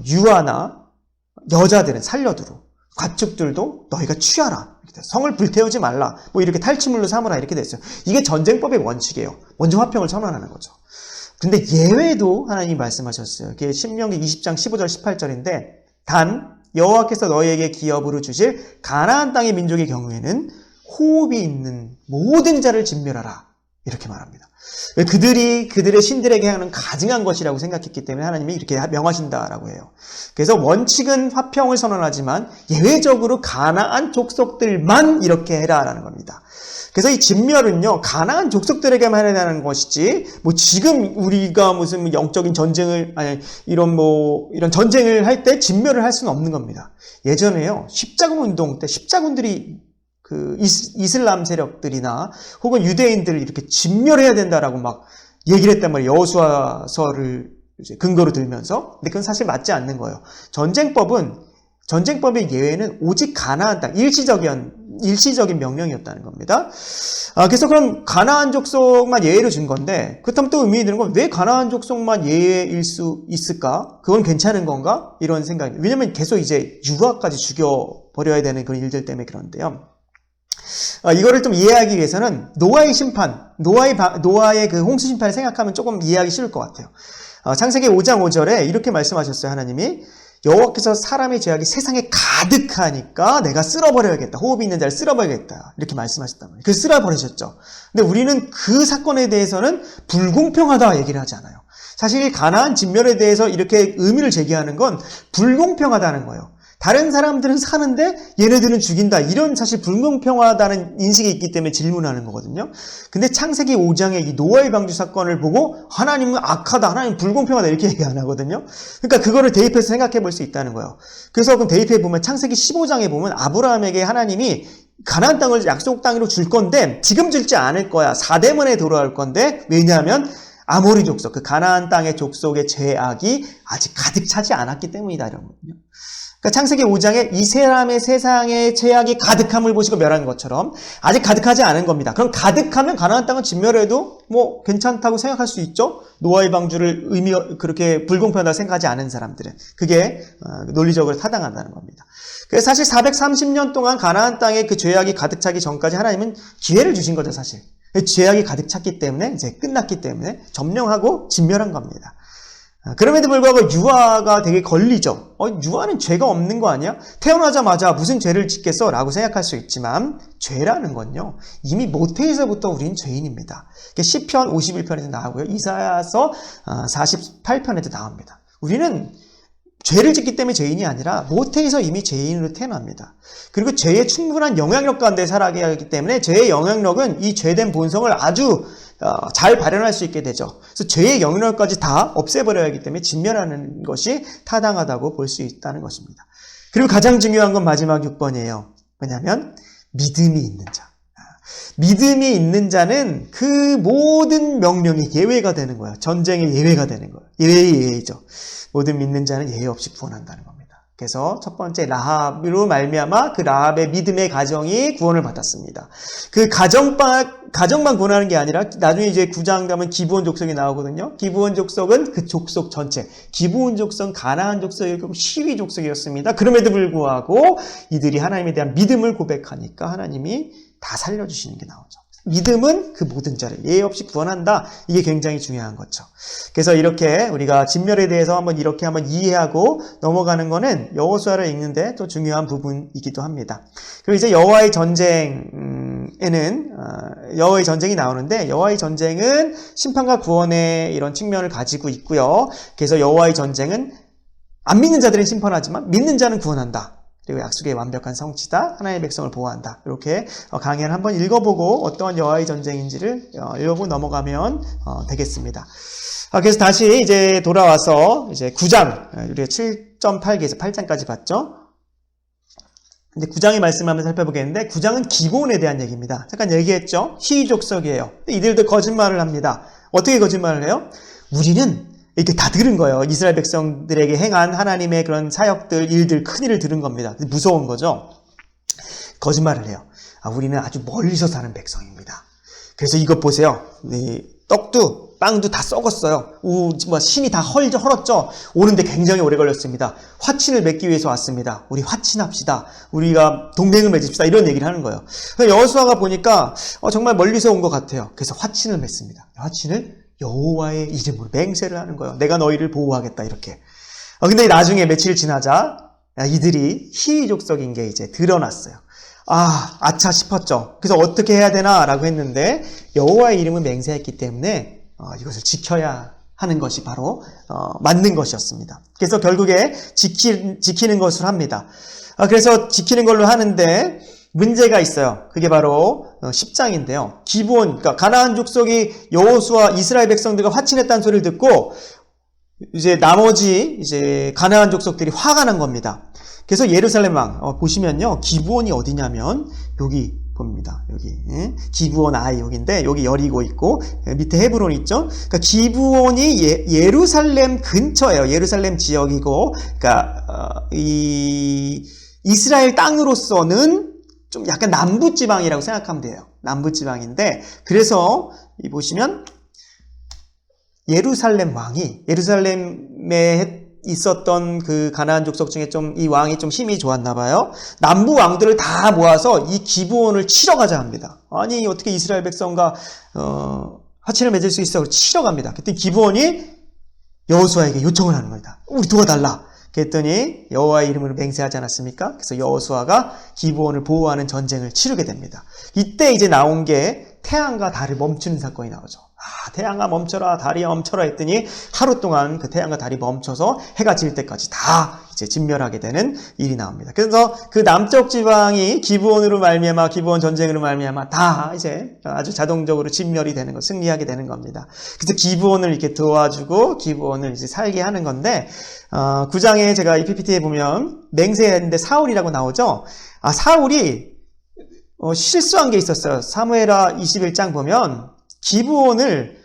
유아나 여자들은 살려두고 가축들도 너희가 취하라. 성을 불태우지 말라. 뭐 이렇게 탈취물로 삼으라. 이렇게 됐어요. 이게 전쟁법의 원칙이에요. 먼저 화평을 선언하는 거죠. 근데 예외도 하나님이 말씀하셨어요. 그게 신명기 20장 15절 18절인데, 단 여호와께서 너희에게 기업으로 주실 가나안 땅의 민족의 경우에는 호흡이 있는 모든 자를 진멸하라. 이렇게 말합니다. 왜? 그들의 신들에게 하는 가증한 것이라고 생각했기 때문에 하나님이 이렇게 명하신다라고 해요. 그래서 원칙은 화평을 선언하지만 예외적으로 가나안 족속들만 이렇게 해라라는 겁니다. 그래서 이 진멸은요, 가나안 족속들에게만 해야 되는 것이지, 뭐 지금 우리가 무슨 영적인 전쟁을, 이런 전쟁을 할 때 진멸을 할 수는 없는 겁니다. 예전에요, 십자군 운동 때 십자군들이 그 이슬람 세력들이나 혹은 유대인들을 이렇게 진멸해야 된다라고 막 얘기를 했단 말이에요. 여호수아서를 이제 근거로 들면서. 근데 그건 사실 맞지 않는 거예요. 전쟁법의 예외는 오직 가나안 땅, 일시적인 명령이었다는 겁니다. 그래서 그럼 가나안 족속만 예외로 준 건데, 그렇다면 또 의미 있는 건 왜 가나안 족속만 예외일 수 있을까? 그건 괜찮은 건가? 이런 생각이. 왜냐면 계속 이제 유아까지 죽여버려야 되는 그런 일들 때문에 그런데요. 이거를 좀 이해하기 위해서는 노아의 심판, 노아의 그 홍수 심판을 생각하면 조금 이해하기 쉬울 것 같아요. 창세기 5장 5절에 이렇게 말씀하셨어요. 하나님이 여호와께서 사람의 죄악이 세상에 가득하니까 내가 쓸어버려야겠다. 호흡이 있는 자를 쓸어버려야겠다. 이렇게 말씀하셨단 말이에요. 그래서 쓸어버리셨죠. 근데 우리는 그 사건에 대해서는 불공평하다 얘기를 하지 않아요. 사실 가나안 진멸에 대해서 이렇게 의미를 제기하는 건 불공평하다는 거예요. 다른 사람들은 사는데 얘네들은 죽인다. 이런 사실 불공평하다는 인식이 있기 때문에 질문하는 거거든요. 근데 창세기 5장의 이 노아의 방주 사건을 보고 하나님은 악하다, 하나님 불공평하다 이렇게 얘기 안 하거든요. 그러니까 그거를 대입해서 생각해 볼 수 있다는 거예요. 그래서 그럼 대입해 보면 창세기 15장에 보면 아브라함에게 하나님이 가나안 땅을 약속 땅으로 줄 건데 지금 줄지 않을 거야. 4대문에 돌아올 건데, 왜냐하면 아모리 족속, 그 가나안 땅의 족속의 죄악이 아직 가득 차지 않았기 때문이다 이런 거거든요. 그러니까 창세기 5장에 이 사람의 세상의 죄악이 가득함을 보시고 멸한 것처럼 아직 가득하지 않은 겁니다. 그럼 가득하면 가나안 땅은 진멸해도 뭐 괜찮다고 생각할 수 있죠? 노아의 방주를 그렇게 불공평하다고 생각하지 않은 사람들은. 그게 논리적으로 타당하다는 겁니다. 그래서 사실 430년 동안 가나안 땅에 그 죄악이 가득 차기 전까지 하나님은 기회를 주신 거죠, 사실. 죄악이 가득 찼기 때문에 이제 끝났기 때문에 점령하고 진멸한 겁니다. 그럼에도 불구하고 유아가 되게 걸리죠. 유아는 죄가 없는 거 아니야? 태어나자마자 무슨 죄를 짓겠어? 라고 생각할 수 있지만 죄라는 건요. 이미 모태에서부터 우린 죄인입니다. 시편 51편에도 나오고요. 이사야서 48편에도 나옵니다. 우리는 죄를 짓기 때문에 죄인이 아니라 모태에서 이미 죄인으로 태어납니다. 그리고 죄의 충분한 영향력 가운데 살아가게 하기 때문에 죄의 영향력은 이 죄된 본성을 아주 잘 발현할 수 있게 되죠. 그래서 죄의 영향력까지 다 없애버려야 하기 때문에 진멸하는 것이 타당하다고 볼 수 있다는 것입니다. 그리고 가장 중요한 건 마지막 6번이에요. 뭐냐면 믿음이 있는 자. 믿음이 있는 자는 그 모든 명령이 예외가 되는 거예요. 전쟁의 예외가 되는 거예요. 예외죠. 모든 믿는 자는 예외 없이 구원한다는 겁니다. 그래서 첫 번째 라합으로 말미암아 그 라합의 믿음의 가정이 구원을 받았습니다. 그 가정만 구원하는 게 아니라 나중에 이제 9장 가면 기브온 족속이 나오거든요. 기브온 족속은 그 족속 전체, 기브온 족속은 가나안 족속이고 시위 족속이었습니다. 그럼에도 불구하고 이들이 하나님에 대한 믿음을 고백하니까 하나님이 다 살려주시는 게 나오죠. 믿음은 그 모든 자를 예외 없이 구원한다. 이게 굉장히 중요한 거죠. 그래서 이렇게 우리가 진멸에 대해서 한번 이해하고 넘어가는 거는 여호수아를 읽는데 또 중요한 부분이기도 합니다. 그리고 이제 여호와의 전쟁이 나오는데 여호와의 전쟁은 심판과 구원의 이런 측면을 가지고 있고요. 그래서 여호와의 전쟁은 안 믿는 자들은 심판하지만 믿는 자는 구원한다. 그리고 약속의 완벽한 성취다. 하나님의 백성을 보호한다. 이렇게 강해를 한번 읽어보고 어떠한 여호와의 전쟁인지를 읽어보고 넘어가면 되겠습니다. 그래서 다시 이제 돌아와서 이제 9장, 우리가 7.8개에서 8장까지 봤죠. 근데 9장의 말씀을 한번 살펴보겠는데 9장은 기브온에 대한 얘기입니다. 잠깐 얘기했죠. 시위족속이에요. 이들도 거짓말을 합니다. 어떻게 거짓말을 해요? 우리는 이렇게 다 들은 거예요. 이스라엘 백성들에게 행한 하나님의 그런 사역들, 일들, 큰일을 들은 겁니다. 무서운 거죠. 거짓말을 해요. 우리는 아주 멀리서 사는 백성입니다. 그래서 이것 보세요. 떡도 빵도 다 썩었어요. 신이 다 헐었죠. 오는데 굉장히 오래 걸렸습니다. 화친을 맺기 위해서 왔습니다. 우리 화친합시다. 우리가 동맹을 맺읍시다. 이런 얘기를 하는 거예요. 여호수아가 보니까 정말 멀리서 온 것 같아요. 그래서 화친을 맺습니다. 화친을 여호와의 이름으로 맹세를 하는 거예요. 내가 너희를 보호하겠다 이렇게. 근데 나중에 며칠 지나자 이들이 시위족속인 게 이제 드러났어요. 아차 싶었죠. 그래서 어떻게 해야 되나라고 했는데 여호와의 이름을 맹세했기 때문에 이것을 지켜야 하는 것이 바로 맞는 것이었습니다. 그래서 결국에 지키는 것을 합니다. 그래서 지키는 걸로 하는데 문제가 있어요. 그게 바로 10장인데요. 그러니까 가나안 족속이 여호수아 이스라엘 백성들과 화친했다는 소리를 듣고 이제 나머지 이제 가나안 족속들이 화가 난 겁니다. 그래서 예루살렘 왕 보시면요. 기브온이 어디냐면 여기 봅니다. 여기 기브온 여기인데 여기 여리고 있고 밑에 헤브론 있죠. 그러니까 기브온이 예루살렘 근처예요. 예루살렘 지역이고, 그러니까 이 이스라엘 땅으로서는 좀 약간 남부지방이라고 생각하면 돼요. 남부지방인데, 그래서 보시면 예루살렘 왕이 예루살렘에 있었던 그 가나안 족속 중에 좀 이 왕이 좀 힘이 좋았나 봐요. 남부 왕들을 다 모아서 이 기브온을 치러 가자 합니다. 아니 어떻게 이스라엘 백성과 화친을 맺을 수 있어? 치러 갑니다. 그랬더니 기브온이 여호수아에게 요청을 하는 겁니다. 우리 도와달라. 그랬더니 여호와의 이름으로 맹세하지 않았습니까? 그래서 여호수아가 기브온을 보호하는 전쟁을 치르게 됩니다. 이때 이제 나온 게 태양과 달을 멈추는 사건이 나오죠. 태양아 멈춰라, 달이 멈춰라 했더니 하루 동안 그 태양과 달이 멈춰서 해가 질 때까지 다 이제 진멸하게 되는 일이 나옵니다. 그래서 그 남쪽 지방이 기브온으로 말미암아, 기브온 전쟁으로 말미암아 다 이제 아주 자동적으로 진멸이 되는 거, 승리하게 되는 겁니다. 그래서 기브온을 이렇게 도와주고 기브온을 이제 살게 하는 건데, 9장에 제가 이 PPT에 보면 맹세했는데 사울이라고 나오죠. 사울이 실수한 게 있었어요. 사무엘하 21장 보면 기브온을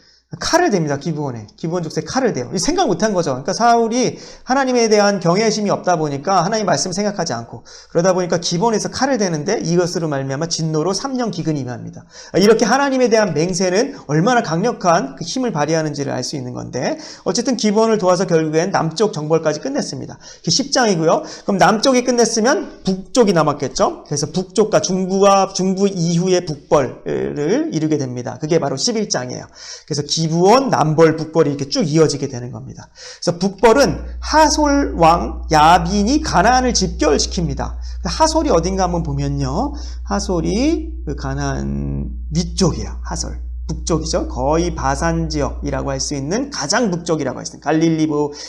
칼을 댑니다. 기브온에. 기브온 족속에 칼을 대요. 생각 못한 거죠. 그러니까 사울이 하나님에 대한 경외심이 없다 보니까 하나님 말씀을 생각하지 않고 그러다 보니까 기브온에서 칼을 대는데 이것으로 말미암아 진노로 3년 기근이 임합니다. 이렇게 하나님에 대한 맹세는 얼마나 강력한 그 힘을 발휘하는지를 알 수 있는 건데 어쨌든 기브온을 도와서 결국엔 남쪽 정벌까지 끝냈습니다. 10장이고요. 그럼 남쪽이 끝냈으면 북쪽이 남았겠죠. 그래서 북쪽과 중부 이후의 북벌을 이루게 됩니다. 그게 바로 11장이에요. 그래서 기브온, 남벌, 북벌이 이렇게 쭉 이어지게 되는 겁니다. 그래서 북벌은 하솔 왕 야빈이 가나안을 집결시킵니다. 하솔이 어딘가 한번 보면요. 하솔이 그 가나안 위쪽이에요. 하솔. 북쪽이죠. 거의 바산 지역이라고 할 수 있는 가장 북쪽이라고 할 수 있는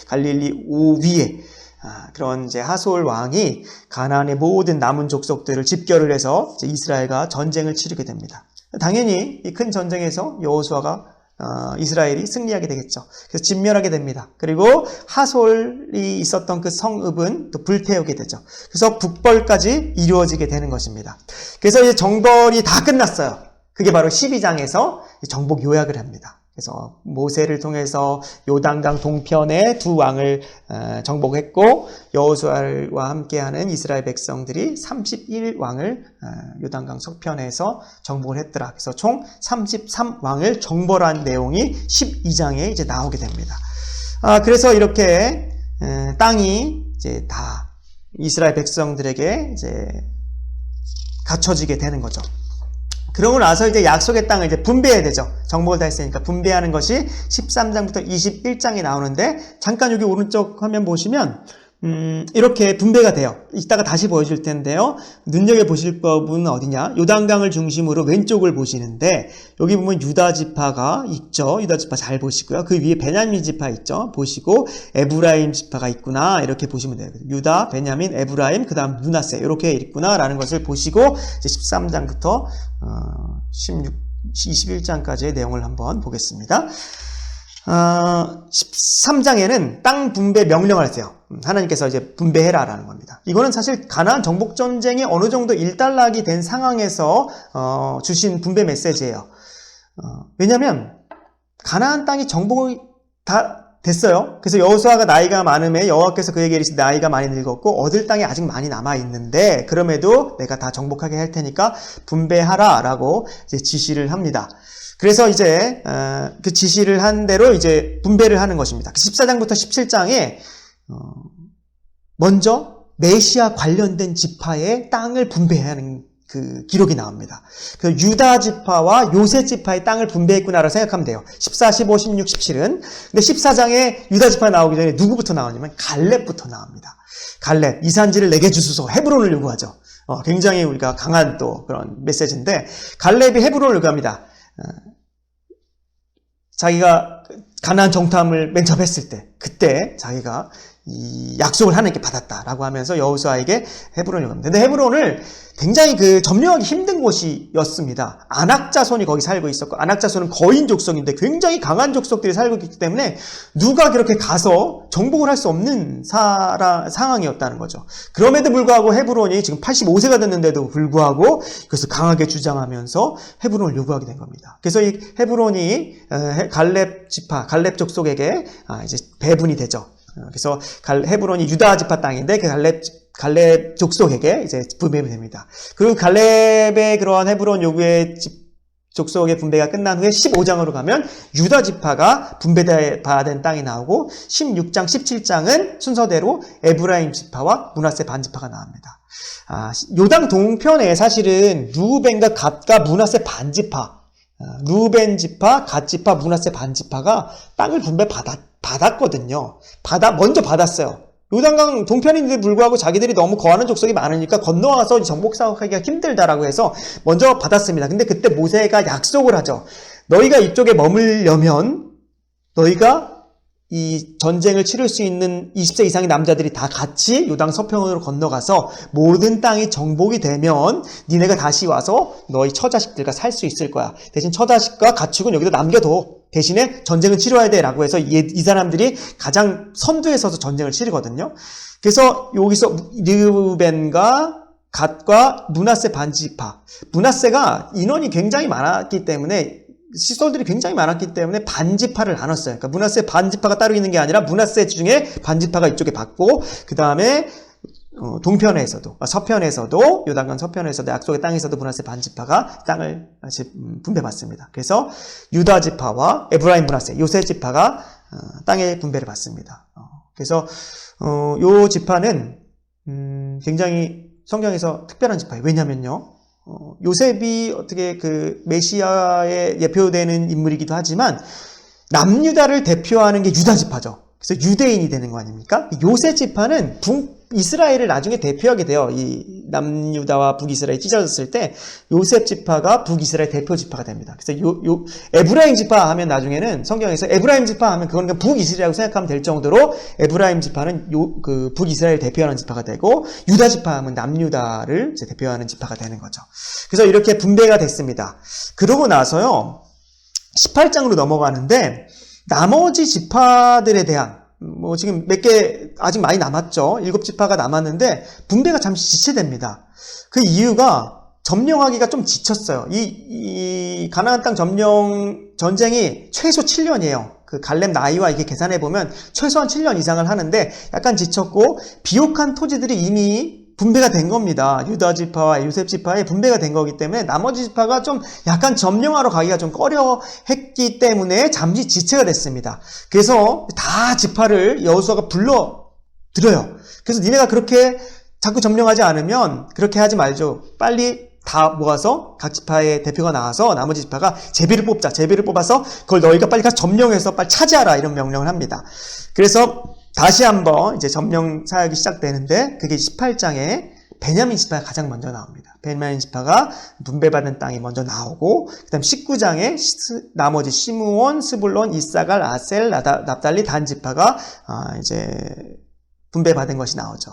갈릴리 오위에 그런 이제 하솔 왕이 가나안의 모든 남은 족속들을 집결을 해서 이제 이스라엘과 전쟁을 치르게 됩니다. 당연히 이 큰 전쟁에서 여호수아가 이스라엘이 승리하게 되겠죠. 그래서 진멸하게 됩니다. 그리고 하솔이 있었던 그 성읍은 또 불태우게 되죠. 그래서 북벌까지 이루어지게 되는 것입니다. 그래서 이제 정벌이 다 끝났어요. 그게 바로 12장에서 정복 요약을 합니다. 그래서 모세를 통해서 요단강 동편의 두 왕을 정복했고 여호수아와 함께하는 이스라엘 백성들이 31왕을 요단강 서편에서 정복을 했더라. 그래서 총 33왕을 정벌한 내용이 12장에 이제 나오게 됩니다. 그래서 이렇게 땅이 이제 다 이스라엘 백성들에게 이제 갖춰지게 되는 거죠. 그러고 나서 이제 약속의 땅을 이제 분배해야 되죠. 정복을 다 했으니까 분배하는 것이 13장부터 21장에 나오는데 잠깐 여기 오른쪽 화면 보시면 이렇게 분배가 돼요. 이따가 다시 보여줄 텐데요. 눈여겨보실 법은 어디냐? 요단강을 중심으로 왼쪽을 보시는데 여기 보면 유다 지파가 있죠. 유다 지파 잘 보시고요. 그 위에 베냐민 지파 있죠. 보시고 에브라임 지파가 있구나. 이렇게 보시면 돼요. 유다, 베냐민, 에브라임, 그 다음 므낫세 이렇게 있구나 라는 것을 보시고 이제 13장부터 21장까지의 내용을 한번 보겠습니다. 13장에는 땅 분배 명령을 하세요. 하나님께서 이제 분배해라라는 겁니다. 이거는 사실 가나안 정복 전쟁이 어느 정도 일단락이 된 상황에서 주신 분배 메시지예요. 왜냐하면 가나안 땅이 정복이 다 됐어요. 그래서 여호수아가 나이가 많음에 여호와께서 그에게 이르시되 나이가 많이 늙었고 얻을 땅이 아직 많이 남아 있는데 그럼에도 내가 다 정복하게 할 테니까 분배하라라고 이제 지시를 합니다. 그래서 이제 그 지시를 한 대로 이제 분배를 하는 것입니다. 14장부터 17장에 먼저 메시아 관련된 지파의 땅을 분배하는 그 기록이 나옵니다. 그 유다 지파와 요셉 지파의 땅을 분배했구나라고 생각하면 돼요. 14, 15, 16, 17은. 근데 14장에 유다 지파 나오기 전에 누구부터 나오냐면 갈렙부터 나옵니다. 갈렙, 이 산지를 내게 주소서 헤브론을 요구하죠. 굉장히 우리가 강한 또 그런 메시지인데 갈렙이 헤브론을 요구합니다. 자기가 가나안 정탐을 맨 처음 했을 때 그때 자기가 이 약속을 하나님께 받았다라고 하면서 여호수아에게 헤브론을 요구합니다. 근데 헤브론을 굉장히 점령하기 힘든 곳이었습니다. 아낙 자손이 거기 살고 있었고 아낙 자손은 거인 족속인데 굉장히 강한 족속들이 살고 있기 때문에 누가 그렇게 가서 정복을 할 수 없는 상황이었다는 거죠. 그럼에도 불구하고 헤브론이 지금 85세가 됐는데도 불구하고 그것을 강하게 주장하면서 헤브론을 요구하게 된 겁니다. 그래서 이 헤브론이 갈렙 지파, 갈렙 족속에게 이제 배분이 되죠. 그래서 헤브론이 유다 지파 땅인데 그 갈렙 족속에게 이제 분배가 됩니다. 그리고 갈렙의 그러한 헤브론 요구의 족속의 분배가 끝난 후에 15장으로 가면 유다 지파가 분배받은 땅이 나오고 16장, 17장은 순서대로 에브라임 지파와 므낫세 반지파가 나옵니다. 요단 동편에 사실은 루벤과 갓과 므낫세 반지파, 루벤 지파, 갓 지파, 므낫세 반지파가 땅을 분배받았거든요. 먼저 받았어요. 요단강 동편인데 불구하고 자기들이 너무 거하는 족속이 많으니까 건너와서 정복 사업하기가 힘들다라고 해서 먼저 받았습니다. 근데 그때 모세가 약속을 하죠. 너희가 이쪽에 머물려면 너희가 이 전쟁을 치를 수 있는 20세 이상의 남자들이 다 같이 요단 서편으로 건너가서 모든 땅이 정복이 되면 니네가 다시 와서 너희 처자식들과 살 수 있을 거야. 대신 처자식과 가축은 여기다 남겨둬. 대신에 전쟁은 치러야 돼 라고 해서 이 사람들이 가장 선두에 서서 전쟁을 치르거든요. 그래서 여기서 르벤과 갓과 므낫세 반지파, 므낫세가 인원이 굉장히 많았기 때문에 시설들이 굉장히 많았기 때문에 반지파를 나눴어요. 그러니까 므낫세 반지파가 따로 있는 게 아니라 므낫세 중에 반지파가 이쪽에 받고 그 다음에 동편에서도 서편에서도 요단강 서편에서도 약속의 땅에서도 므낫세 반지파가 땅을 분배받습니다. 그래서 유다 지파와 에브라임 므낫세 요셉 지파가 땅의 분배를 받습니다. 그래서 요 지파는 굉장히 성경에서 특별한 지파예요. 왜냐면요. 요셉이 어떻게 그 메시아에 예표되는 인물이기도 하지만 남유다를 대표하는 게 유다 지파죠. 그래서 유대인이 되는 거 아닙니까? 요셉 지파는 북이스라엘을 나중에 대표하게 돼요. 이 남유다와 북이스라엘이 찢어졌을 때 요셉 지파가 북이스라엘 대표 지파가 됩니다. 그래서 에브라임 지파 하면 나중에는 성경에서 에브라임 지파 하면 그건 그냥 북이스라엘이라고 생각하면 될 정도로 에브라임 지파는 그 북이스라엘 대표하는 지파가 되고 유다 지파 하면 남유다를 이제 대표하는 지파가 되는 거죠. 그래서 이렇게 분배가 됐습니다. 그러고 나서요. 18장으로 넘어가는데 나머지 지파들에 대한 지금 몇 개 아직 많이 남았죠. 7지파가 남았는데 분배가 잠시 지체됩니다. 그 이유가 점령하기가 좀 지쳤어요. 이 가나안 땅 점령 전쟁이 최소 7년이에요. 그 갈렙 나이와 이게 계산해 보면 최소한 7년 이상을 하는데 약간 지쳤고 비옥한 토지들이 이미 분배가 된 겁니다. 유다 지파와 요셉 지파에 분배가 된 거기 때문에 나머지 지파가 좀 약간 점령하러 가기가 좀 꺼려 했기 때문에 잠시 지체가 됐습니다. 그래서 다 지파를 여호수아가 불러들여요. 그래서 니네가 그렇게 자꾸 점령하지 않으면 그렇게 하지 말죠. 빨리 다 모아서 각 지파의 대표가 나와서 나머지 지파가 제비를 뽑자. 제비를 뽑아서 그걸 너희가 빨리 가서 점령해서 빨리 차지하라. 이런 명령을 합니다. 그래서 다시 한번 이제 점령 사역이 시작되는데 그게 18장에 베냐민 지파가 가장 먼저 나옵니다. 베냐민 지파가 분배받은 땅이 먼저 나오고 그다음 19장에 나머지 시므온, 스불론, 이사갈, 아셀, 납달리, 단 지파가 이제 분배받은 것이 나오죠.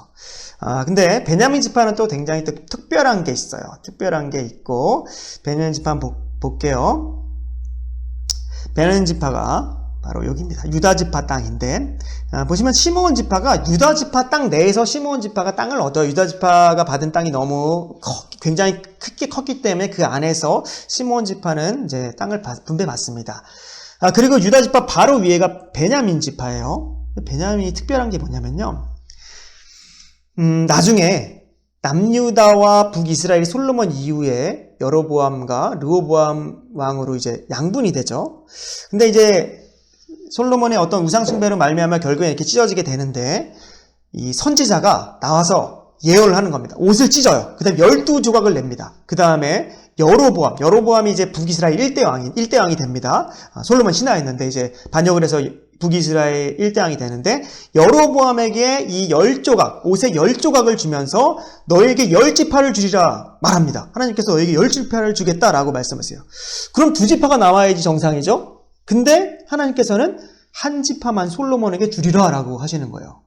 근데 베냐민 지파는 또 굉장히 또 특별한 게 있어요. 특별한 게 있고 베냐민 지파 한번 볼게요. 베냐민 지파가 바로 여기입니다. 유다 지파 땅인데 보시면 시므온 지파가 유다 지파 땅 내에서 시므온 지파가 땅을 얻어요. 유다 지파가 받은 땅이 너무 굉장히 크게 컸기 때문에 그 안에서 시므온 지파는 이제 땅을 분배받습니다. 그리고 유다 지파 바로 위에가 베냐민 지파예요. 베냐민이 특별한 게 뭐냐면요. 나중에 남유다와 북이스라엘이 솔로몬 이후에 여로보암과 르호보암 왕으로 이제 양분이 되죠. 근데 이제 솔로몬의 어떤 우상숭배로 말미암아 결국에 이렇게 찢어지게 되는데 이 선지자가 나와서 예언을 하는 겁니다. 옷을 찢어요. 그 다음에 12조각을 냅니다. 그 다음에 여로보암이 이제 북이스라엘 1대 왕이 됩니다. 솔로몬 신하였는데 이제 반역을 해서 북이스라엘 1대 왕이 되는데 여로보암에게 이 10조각, 옷의 10조각을 주면서 너에게 10지파를 주리라 말합니다. 하나님께서 너에게 10지파를 주겠다라고 말씀하세요. 그럼 2지파가 나와야지 정상이죠? 근데 하나님께서는 한 지파만 솔로몬에게 주리라 라고 하시는 거예요.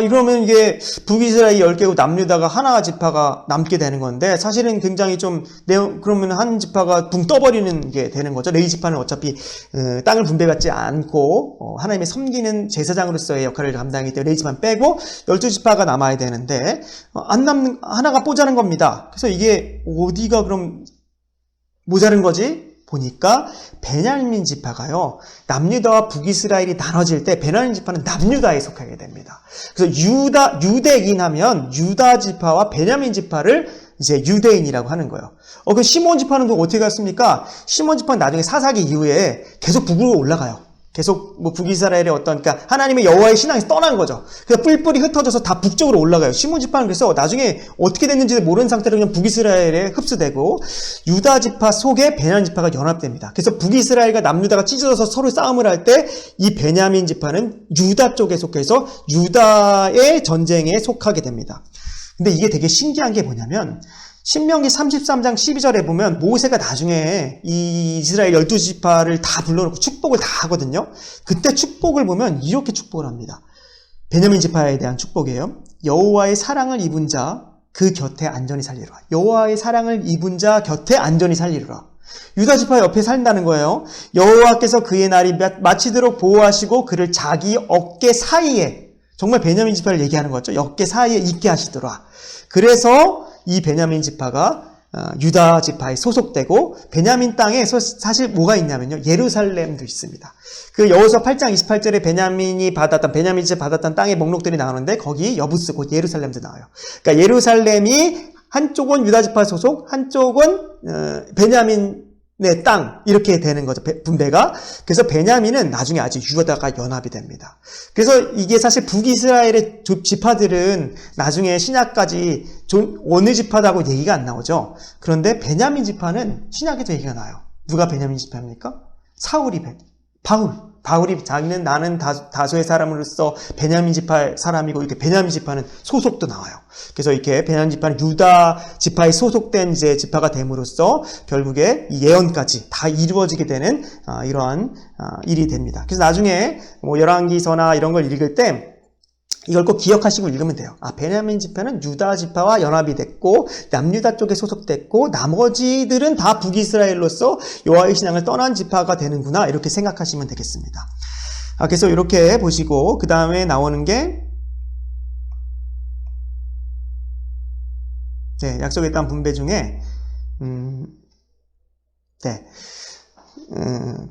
이러면 이게 북이스라엘 10개고 남유다가 하나 지파가 남게 되는 건데 사실은 굉장히 좀 그러면 한 지파가 붕 떠버리는 게 되는 거죠. 레위 지파는 어차피 땅을 분배받지 않고 하나님의 섬기는 제사장으로서의 역할을 감당하기 때문에 레위 지파는 빼고 12지파가 남아야 되는데 안 남는 하나가 모자란 겁니다. 그래서 이게 어디가 그럼 모자른 거지? 보니까 베냐민 지파가요. 남유다와 북이스라엘이 나눠질 때 베냐민 지파는 남유다에 속하게 됩니다. 그래서 유대인 하면 유다 지파와 베냐민 지파를 이제 유대인이라고 하는 거예요. 그 시몬 지파는 또 어떻게 갔습니까? 시몬 지파는 나중에 사사기 이후에 계속 북으로 올라가요. 계속 북이스라엘의 그러니까 하나님의 여호와의 신앙에서 떠난 거죠. 그래서 뿔뿔이 흩어져서 다 북쪽으로 올라가요. 시몬 지파는 그래서 나중에 어떻게 됐는지 모르는 상태로 그냥 북이스라엘에 흡수되고 유다 지파 속에 베냐민 지파가 연합됩니다. 그래서 북이스라엘과 남유다가 찢어져서 서로 싸움을 할 때 이 베냐민 지파는 유다 쪽에 속해서 유다의 전쟁에 속하게 됩니다. 근데 이게 되게 신기한 게 뭐냐면 신명기 33장 12절에 보면 모세가 나중에 이 이스라엘 12지파를 다 불러놓고 축복을 다 하거든요. 그때 축복을 보면 이렇게 축복을 합니다. 베냐민 지파에 대한 축복이에요. 여호와의 사랑을 입은 자 그 곁에 안전히 살리라. 여호와의 사랑을 입은 자 곁에 안전히 살리라. 유다 지파 옆에 산다는 거예요. 여호와께서 그의 날이 마치도록 보호하시고 그를 자기 어깨 사이에 정말 베냐민 지파를 얘기하는 거죠. 어깨 사이에 있게 하시더라. 그래서 이 베냐민 지파가 유다 지파에 소속되고 베냐민 땅에 사실 뭐가 있냐면요. 예루살렘도 있습니다. 그 여호수아 8장 28절에 베냐민 지파 받았던 땅의 목록들이 나오는데 거기 여부스 곧 예루살렘도 나와요. 그러니까 예루살렘이 한쪽은 유다 지파 소속, 한쪽은 베냐민의 땅 이렇게 되는 거죠. 분배가. 그래서 베냐민은 나중에 아주 유다가 연합이 됩니다. 그래서 이게 사실 북이스라엘의 지파들은 나중에 신약까지 어느 지파다고 얘기가 안 나오죠. 그런데 베냐민 지파는 신약에도 얘기가 나요. 누가 베냐민 지파입니까? 바울이 자기는 나는 다소의 사람으로서 베냐민 지파 사람이고 이렇게 베냐민 지파는 소속도 나와요. 그래서 이렇게 베냐민 지파는 유다 지파에 소속된 이제 지파가 됨으로써 결국에 이 예언까지 다 이루어지게 되는 이러한 일이 됩니다. 그래서 나중에 뭐 열왕기서나 이런 걸 읽을 때 이걸 꼭 기억하시고 읽으면 돼요. 베냐민 지파는 유다 지파와 연합이 됐고 남유다 쪽에 소속됐고 나머지들은 다 북이스라엘로서 여호와의 신앙을 떠난 지파가 되는구나 이렇게 생각하시면 되겠습니다. 그래서 이렇게 보시고 그 다음에 나오는 게 약속의 땅 분배 중에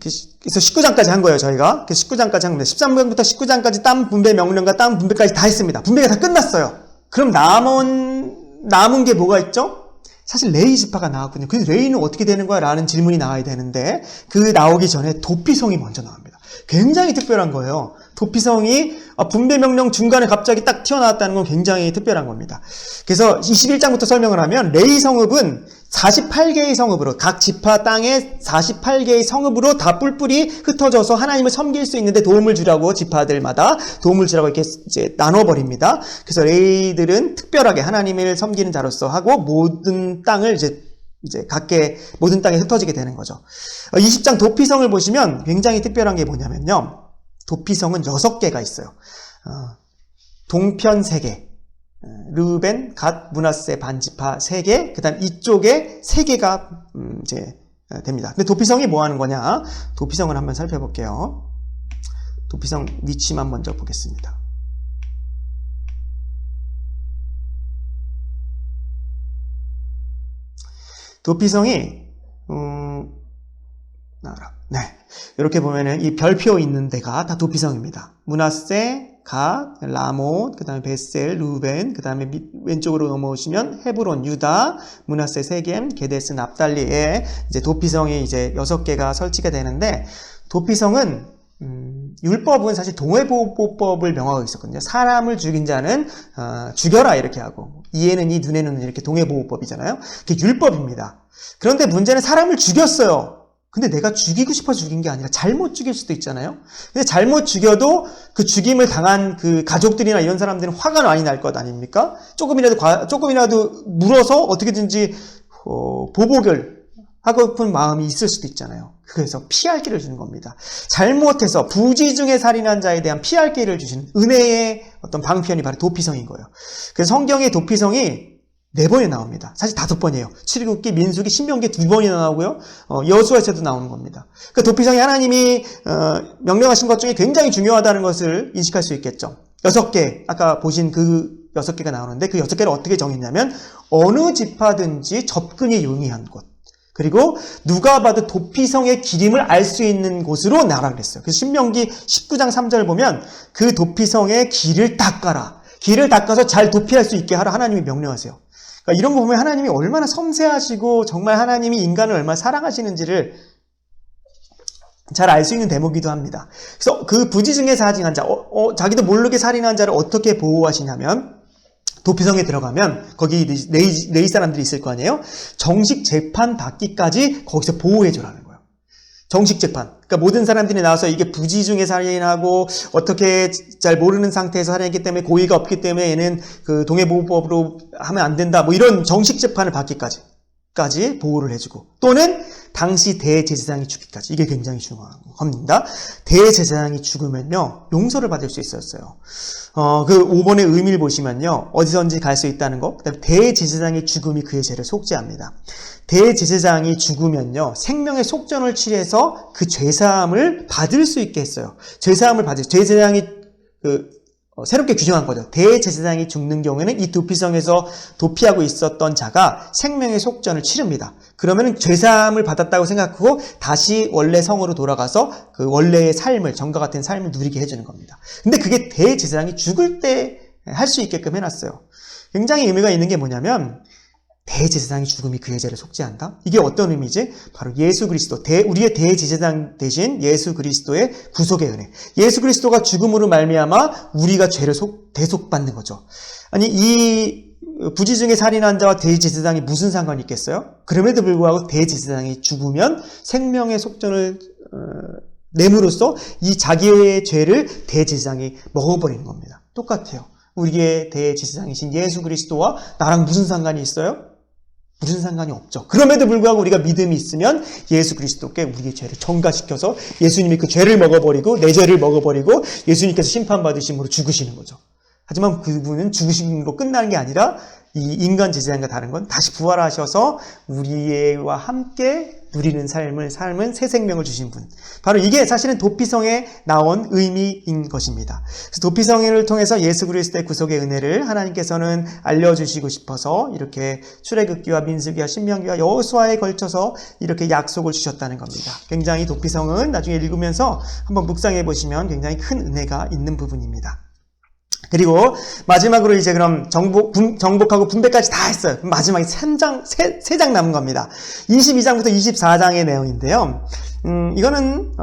그래서 19장까지 한 거예요, 저희가. 그래서 19장까지 한 겁니다. 13장부터 19장까지 땅 분배 명령과 땅 분배까지 다 했습니다. 분배가 다 끝났어요. 그럼 남은 게 뭐가 있죠? 사실 레위 지파가 나왔거든요. 그래서 레위는 어떻게 되는 거야? 라는 질문이 나와야 되는데 그 나오기 전에 도피성이 먼저 나옵니다. 굉장히 특별한 거예요. 도피성이 분배 명령 중간에 갑자기 딱 튀어나왔다는 건 굉장히 특별한 겁니다. 그래서 21장부터 설명을 하면 레위 성읍은 48개의 성읍으로 각 지파 땅에 48개의 성읍으로 다 뿔뿔이 흩어져서 하나님을 섬길 수 있는데 도움을 주라고 지파들마다 도움을 주라고 이렇게 이제 나눠버립니다. 그래서 레위들은 특별하게 하나님을 섬기는 자로서 하고 모든 땅을 이제 각계 모든 땅에 흩어지게 되는 거죠. 20장 도피성을 보시면 굉장히 특별한 게 뭐냐면요. 도피성은 6개가 있어요. 동편 3개, 르우벤, 갓, 므낫세 반지파 3개, 그 다음 이쪽에 3개가 이제 됩니다. 근데 도피성이 뭐 하는 거냐? 도피성을 한번 살펴볼게요. 도피성 위치만 먼저 보겠습니다. 도피성이 이렇게 보면은 이 별표 있는 데가 다 도피성입니다. 므낫세, 갓, 라못, 그 다음에 베셀, 루벤, 그 다음에 왼쪽으로 넘어오시면 헤브론, 유다, 므낫세, 세겜, 게데스, 납달리에 이제 도피성이 이제 6개가 설치가 되는데 도피성은 율법은 사실 동해보호법을 명하고 있었거든요. 사람을 죽인 자는 죽여라 이렇게 하고 이에는 이 눈에는 이렇게 동해보호법이잖아요. 그게 율법입니다. 그런데 문제는 사람을 죽였어요. 근데 내가 죽이고 싶어 죽인 게 아니라 잘못 죽일 수도 있잖아요. 근데 잘못 죽여도 그 죽임을 당한 그 가족들이나 이런 사람들은 화가 많이 날 것 아닙니까? 조금이라도 물어서 어떻게든지 보복을 하고픈 마음이 있을 수도 있잖아요. 그래서 피할 길을 주는 겁니다. 잘못해서 부지 중에 살인한 자에 대한 피할 길을 주시는 은혜의 어떤 방편이 바로 도피성인 거예요. 그래서 성경의 도피성이 4번이 나옵니다. 사실 5번이에요. 출애굽기, 민수기, 신명기 2번이나 나오고요. 여호수아에서도 나오는 겁니다. 그 도피성이 하나님이 명령하신 것 중에 굉장히 중요하다는 것을 인식할 수 있겠죠. 6개, 아까 보신 그 6개가 나오는데 그 6개를 어떻게 정했냐면 어느 지파든지 접근이 용이한 곳. 그리고 누가 봐도 도피성의 기림을 알 수 있는 곳으로 나라 그랬어요. 그래서 신명기 19장 3절 보면 그 도피성의 길을 닦아라. 길을 닦아서 잘 도피할 수 있게 하라 하나님이 명령하세요. 그러니까 이런 거 보면 하나님이 얼마나 섬세하시고 정말 하나님이 인간을 얼마나 사랑하시는지를 잘 알 수 있는 대목이기도 합니다. 그래서 그 부지 중에 살인한 자, 자기도 모르게 살인한 자를 어떻게 보호하시냐면 도피성에 들어가면 거기 레위 사람들이 있을 거 아니에요? 정식 재판 받기까지 거기서 보호해 주라는 거예요. 정식 재판. 그러니까 모든 사람들이 나와서 이게 부지 중에 살인하고 어떻게 잘 모르는 상태에서 살인했기 때문에 고의가 없기 때문에 얘는 그 동해보호법으로 하면 안 된다. 뭐 이런 정식 재판을 받기까지 보호를 해주고 또는 당시 대제사장이 죽기까지 이게 굉장히 중요한 겁니다. 대제사장이 죽으면요 용서를 받을 수 있었어요. 그 5번의 의미를 보시면요 어디선지 갈 수 있다는 거. 그다음에 대제사장의 죽음이 그의 죄를 속죄합니다. 대제사장이 죽으면요 생명의 속전을 취해서 그 죄사함을 받을 수 있게 했어요. 죄사함을 받을 제사장이 새롭게 규정한 거죠. 대제사장이 죽는 경우에는 이 도피성에서 도피하고 있었던 자가 생명의 속전을 치릅니다. 그러면은 죄사함을 받았다고 생각하고 다시 원래 성으로 돌아가서 그 원래의 삶을, 전과 같은 삶을 누리게 해주는 겁니다. 근데 그게 대제사장이 죽을 때 할 수 있게끔 해놨어요. 굉장히 의미가 있는 게 뭐냐면, 대제사장의 죽음이 그의 죄를 속죄한다? 이게 어떤 의미지? 바로 예수 그리스도, 우리의 대제사장 대신 예수 그리스도의 구속의 은혜. 예수 그리스도가 죽음으로 말미암아 우리가 죄를 대속받는 거죠. 아니, 이 부지 중에 살인한 자와 대제사장이 무슨 상관이 있겠어요? 그럼에도 불구하고 대제사장이 죽으면 생명의 속전을 내므로써 이 자기의 죄를 대제사장이 먹어버리는 겁니다. 똑같아요. 우리의 대제사장이신 예수 그리스도와 나랑 무슨 상관이 있어요? 무슨 상관이 없죠. 그럼에도 불구하고 우리가 믿음이 있으면 예수 그리스도께 우리의 죄를 전가시켜서 예수님이 그 죄를 먹어버리고 내 죄를 먹어버리고 예수님께서 심판받으심으로 죽으시는 거죠. 하지만 그분은 죽으심으로 끝나는 게 아니라 이 인간 제사장과 다른 건 다시 부활하셔서 우리와 함께 누리는 삶은 새 생명을 주신 분. 바로 이게 사실은 도피성에 나온 의미인 것입니다. 그래서 도피성을 통해서 예수 그리스도의 구속의 은혜를 하나님께서는 알려주시고 싶어서 이렇게 출애굽기와 민수기와 신명기와 여호수아에 걸쳐서 이렇게 약속을 주셨다는 겁니다. 굉장히 도피성은 나중에 읽으면서 한번 묵상해 보시면 굉장히 큰 은혜가 있는 부분입니다. 그리고 마지막으로 이제 그럼 정복하고 분배까지 다 했어요. 마지막에 3장 남은 겁니다. 22장부터 24장의 내용인데요. 이거는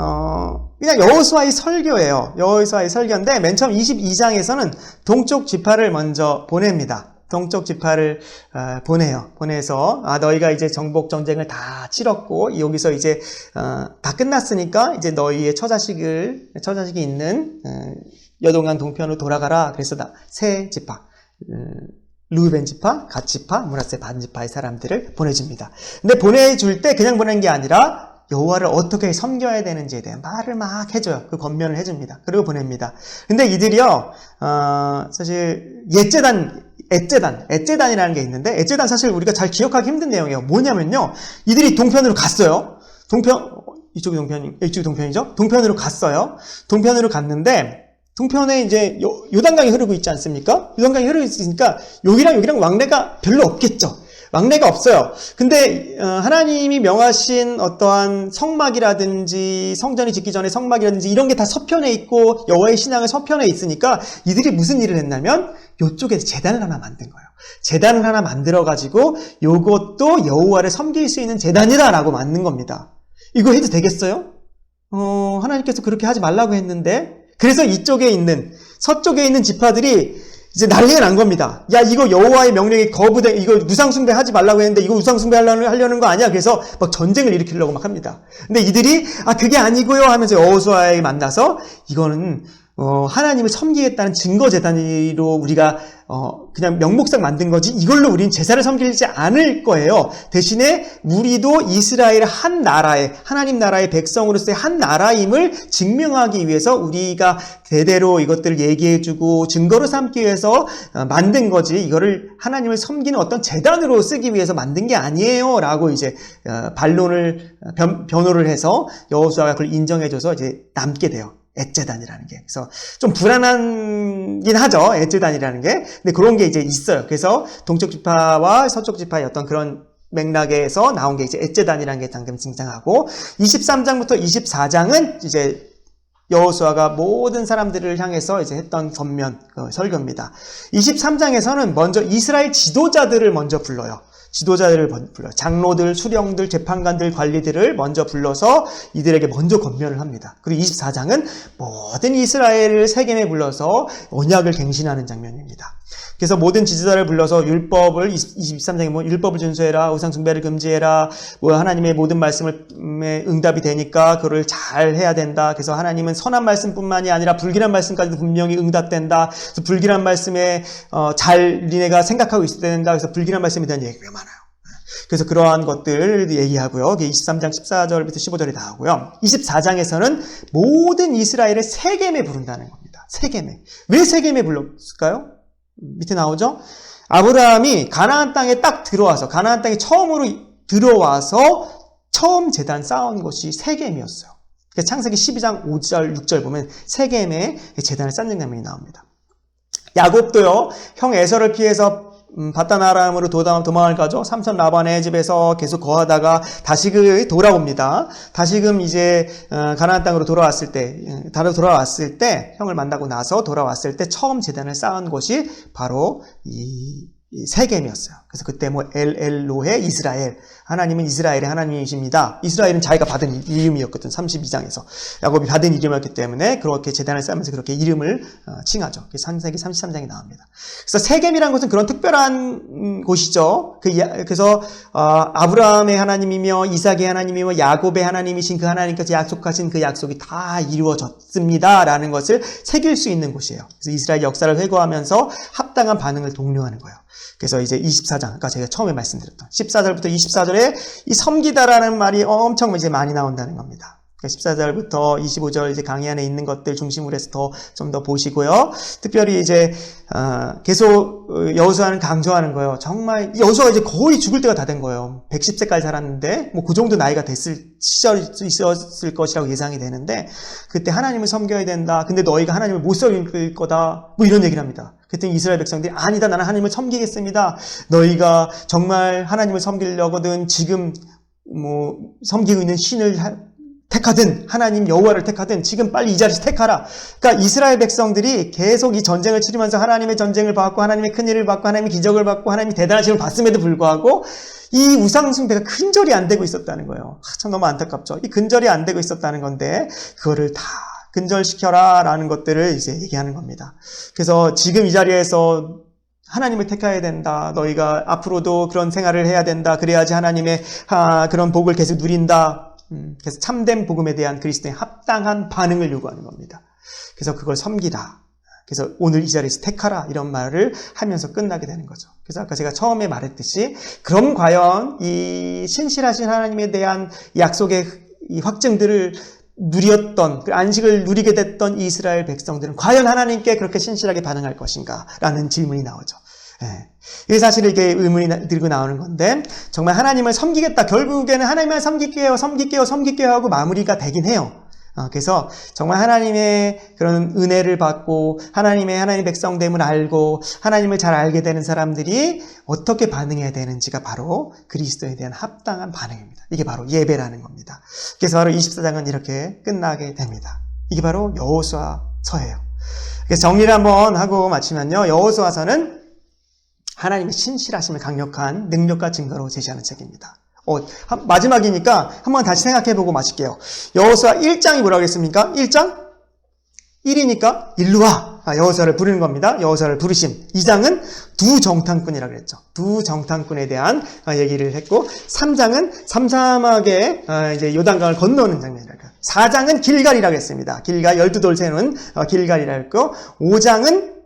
그냥 여호수아의 설교예요. 여호수아의 설교인데 맨 처음 22장에서는 동쪽 지파를 먼저 보냅니다. 동쪽 지파를 보내서 너희가 이제 정복 전쟁을 다 치렀고 여기서 이제 다 끝났으니까 이제 너희의 처자식이 있는 여동강 동편으로 돌아가라. 그래서 세 지파, 루벤 지파, 갓 지파, 므낫세 반 지파의 사람들을 보내줍니다. 근데 보내줄 때 그냥 보낸 게 아니라 여호와를 어떻게 섬겨야 되는지에 대한 말을 막 해줘요. 그 권면을 해줍니다. 그리고 보냅니다. 근데 이들이요, 사실 엣제단이라는 게 있는데, 엣제단 사실 우리가 잘 기억하기 힘든 내용이에요. 뭐냐면요, 이들이 동편으로 갔어요. 이쪽이 동편이죠? 동편으로 갔어요. 동편으로 갔는데, 동편에 이제 요단강이 흐르고 있지 않습니까? 요단강이 흐르고 있으니까 여기랑 왕래가 별로 없겠죠. 왕래가 없어요. 근데 하나님이 명하신 어떠한 성막이라든지 성전이 짓기 전에 성막이라든지 이런 게 다 서편에 있고 여호와의 신앙은 서편에 있으니까 이들이 무슨 일을 했냐면 이쪽에 재단을 하나 만든 거예요. 재단을 하나 만들어가지고 요것도 여호와를 섬길 수 있는 재단이다라고 만든 겁니다. 이거 해도 되겠어요? 하나님께서 그렇게 하지 말라고 했는데 그래서 서쪽에 있는 지파들이 이제 난리가 난 겁니다. 야, 이거 여호와의 명령이 이거 우상숭배 하지 말라고 했는데 이거 우상숭배 하려는 거 아니야? 그래서 막 전쟁을 일으키려고 막 합니다. 근데 이들이 그게 아니고요 하면서 여호수아에 만나서 이거는 하나님을 섬기겠다는 증거 제단으로 우리가 그냥 명목상 만든 거지 이걸로 우리는 제사를 섬기지 않을 거예요. 대신에 우리도 이스라엘 한 나라의 하나님 나라의 백성으로서의 한 나라임을 증명하기 위해서 우리가 대대로 이것들을 얘기해주고 증거로 삼기 위해서 만든 거지 이거를 하나님을 섬기는 어떤 제단으로 쓰기 위해서 만든 게 아니에요 라고 이제 변호를 해서 여호수아가 그걸 인정해줘서 이제 남게 돼요. 엣제단이라는 게. 그래서 좀 불안하긴 하죠. 엣제단이라는 게. 근데 그런 게 이제 있어요. 그래서 동쪽 지파와 서쪽 지파의 어떤 그런 맥락에서 나온 게 이제 엣제단이라는 게 잠깐 등장하고 23장부터 24장은 이제 여호수아가 모든 사람들을 향해서 이제 했던 설교입니다. 23장에서는 먼저 이스라엘 지도자들을 먼저 불러요. 장로들, 수령들, 재판관들, 관리들을 먼저 불러서 이들에게 먼저 권면을 합니다. 그리고 24장은 모든 이스라엘을 세겜에 불러서 언약을 갱신하는 장면입니다. 그래서 모든 지도자를 불러서 율법을 23장에 율법을 준수해라, 우상 숭배를 금지해라, 하나님의 모든 말씀에 응답이 되니까 그거를 잘 해야 된다. 그래서 하나님은 선한 말씀뿐만이 아니라 불길한 말씀까지도 분명히 응답된다. 그래서 불길한 말씀에 니네가 생각하고 있어야 된다. 그래서 불길한 말씀에 대한 얘기가 많아요. 그래서 그러한 것들을 얘기하고요. 23장 14절부터 15절에 나오고요. 24장에서는 모든 이스라엘을 세겜에 부른다는 겁니다. 세겜에. 왜 세겜에 불렀을까요? 밑에 나오죠? 아브라함이 가나안 땅에 딱 들어와서 가나안 땅에 처음으로 들어와서 처음 제단 쌓은 것이 세겜이었어요. 창세기 12장 5절 6절 보면 세겜에 제단을 쌓는 장면이 나옵니다. 야곱도요, 형 에서를 피해서 바단 아람으로 도망을 가죠. 삼촌 라반의 집에서 계속 거하다가 다시금 돌아옵니다. 다시금 이제 가나안 땅으로 돌아왔을 때 형을 만나고 나서 돌아왔을 때 처음 제단을 쌓은 곳이 바로 이 세겜이었어요. 그래서 그때 뭐 엘로헤 이스라엘, 하나님은 이스라엘의 하나님이십니다. 이스라엘은 자기가 받은 이름이었거든. 32장에서 야곱이 받은 이름이었기 때문에 그렇게 제단을 쌓으면서 그렇게 이름을 칭하죠. 그게 창세기 33장에 나옵니다. 그래서 세겜이라는 것은 그런 특별한 곳이죠. 그래서 아브라함의 하나님이며 이삭의 하나님이며 야곱의 하나님이신 그 하나님께서 약속하신 그 약속이 다 이루어졌습니다라는 것을 새길 수 있는 곳이에요. 그래서 이스라엘 역사를 회고하면서 합당한 반응을 독려하는 거예요. 그래서 이제 24장, 아까 제가 처음에 말씀드렸던 14절부터 24절에 이 섬기다라는 말이 엄청 이제 많이 나온다는 겁니다. 14절부터 25절 이제 강의 안에 있는 것들 중심으로 해서 좀 더 보시고요. 특별히 이제 계속 여호수아는 강조하는 거예요. 정말 여호수아가 이제 거의 죽을 때가 다 된 거예요. 110세까지 살았는데 뭐 그 정도 나이가 됐을 시절이 있었을 것이라고 예상이 되는데 그때 하나님을 섬겨야 된다. 근데 너희가 하나님을 못 섬길 거다. 뭐 이런 얘기를 합니다. 그랬더니 이스라엘 백성들이 아니다. 나는 하나님을 섬기겠습니다. 너희가 정말 하나님을 섬기려거든 지금 뭐 섬기고 있는 신을 택하든 하나님 여호와를 택하든 지금 빨리 이 자리에서 택하라. 그러니까 이스라엘 백성들이 계속 이 전쟁을 치르면서 하나님의 전쟁을 받고 하나님의 큰일을 받고 하나님의 기적을 받고 하나님이 대단하신 걸 봤음에도 불구하고 이 우상 숭배가 근절이 안 되고 있었다는 거예요. 참 너무 안타깝죠. 이 근절이 안 되고 있었다는 건데 그거를 다 근절시켜라 라는 것들을 이제 얘기하는 겁니다. 그래서 지금 이 자리에서 하나님을 택해야 된다. 너희가 앞으로도 그런 생활을 해야 된다. 그래야지 하나님의 그런 복을 계속 누린다. 그래서 참된 복음에 대한 그리스도의 합당한 반응을 요구하는 겁니다. 그래서 그걸 섬기라. 그래서 오늘 이 자리에서 택하라 이런 말을 하면서 끝나게 되는 거죠. 그래서 아까 제가 처음에 말했듯이 그럼 과연 이 신실하신 하나님에 대한 약속의 이 확증들을 누렸던 그 안식을 누리게 됐던 이스라엘 백성들은 과연 하나님께 그렇게 신실하게 반응할 것인가 라는 질문이 나오죠. 예. 이게 사실 이게 의문이 들고 나오는 건데 정말 하나님을 섬기겠다. 결국에는 하나님을 섬길게요 하고 마무리가 되긴 해요. 그래서 정말 하나님의 그런 은혜를 받고 하나님 백성됨을 알고 하나님을 잘 알게 되는 사람들이 어떻게 반응해야 되는지가 바로 그리스도에 대한 합당한 반응입니다. 이게 바로 예배라는 겁니다. 그래서 바로 24장은 이렇게 끝나게 됩니다. 이게 바로 여호수아서예요. 그래서 정리를 한번 하고 마치면요. 여호수아서는 하나님의 신실하심을 강력한 능력과 증거로 제시하는 책입니다. 마지막이니까 한번 다시 생각해보고 마칠게요. 여호수아 1장이 뭐라고 했습니까? 1장? 1이니까 일로 와. 여호수아를 부르는 겁니다. 여호수아를 부르심. 2장은 두 정탐꾼이라고 그랬죠. 두 정탐꾼에 대한 얘기를 했고 3장은 삼삼하게 이제 요단강을 건너는 장면이랄까. 4장은 길갈이라고 했습니다. 길갈 12돌 세는 길갈이라고 했고 5장은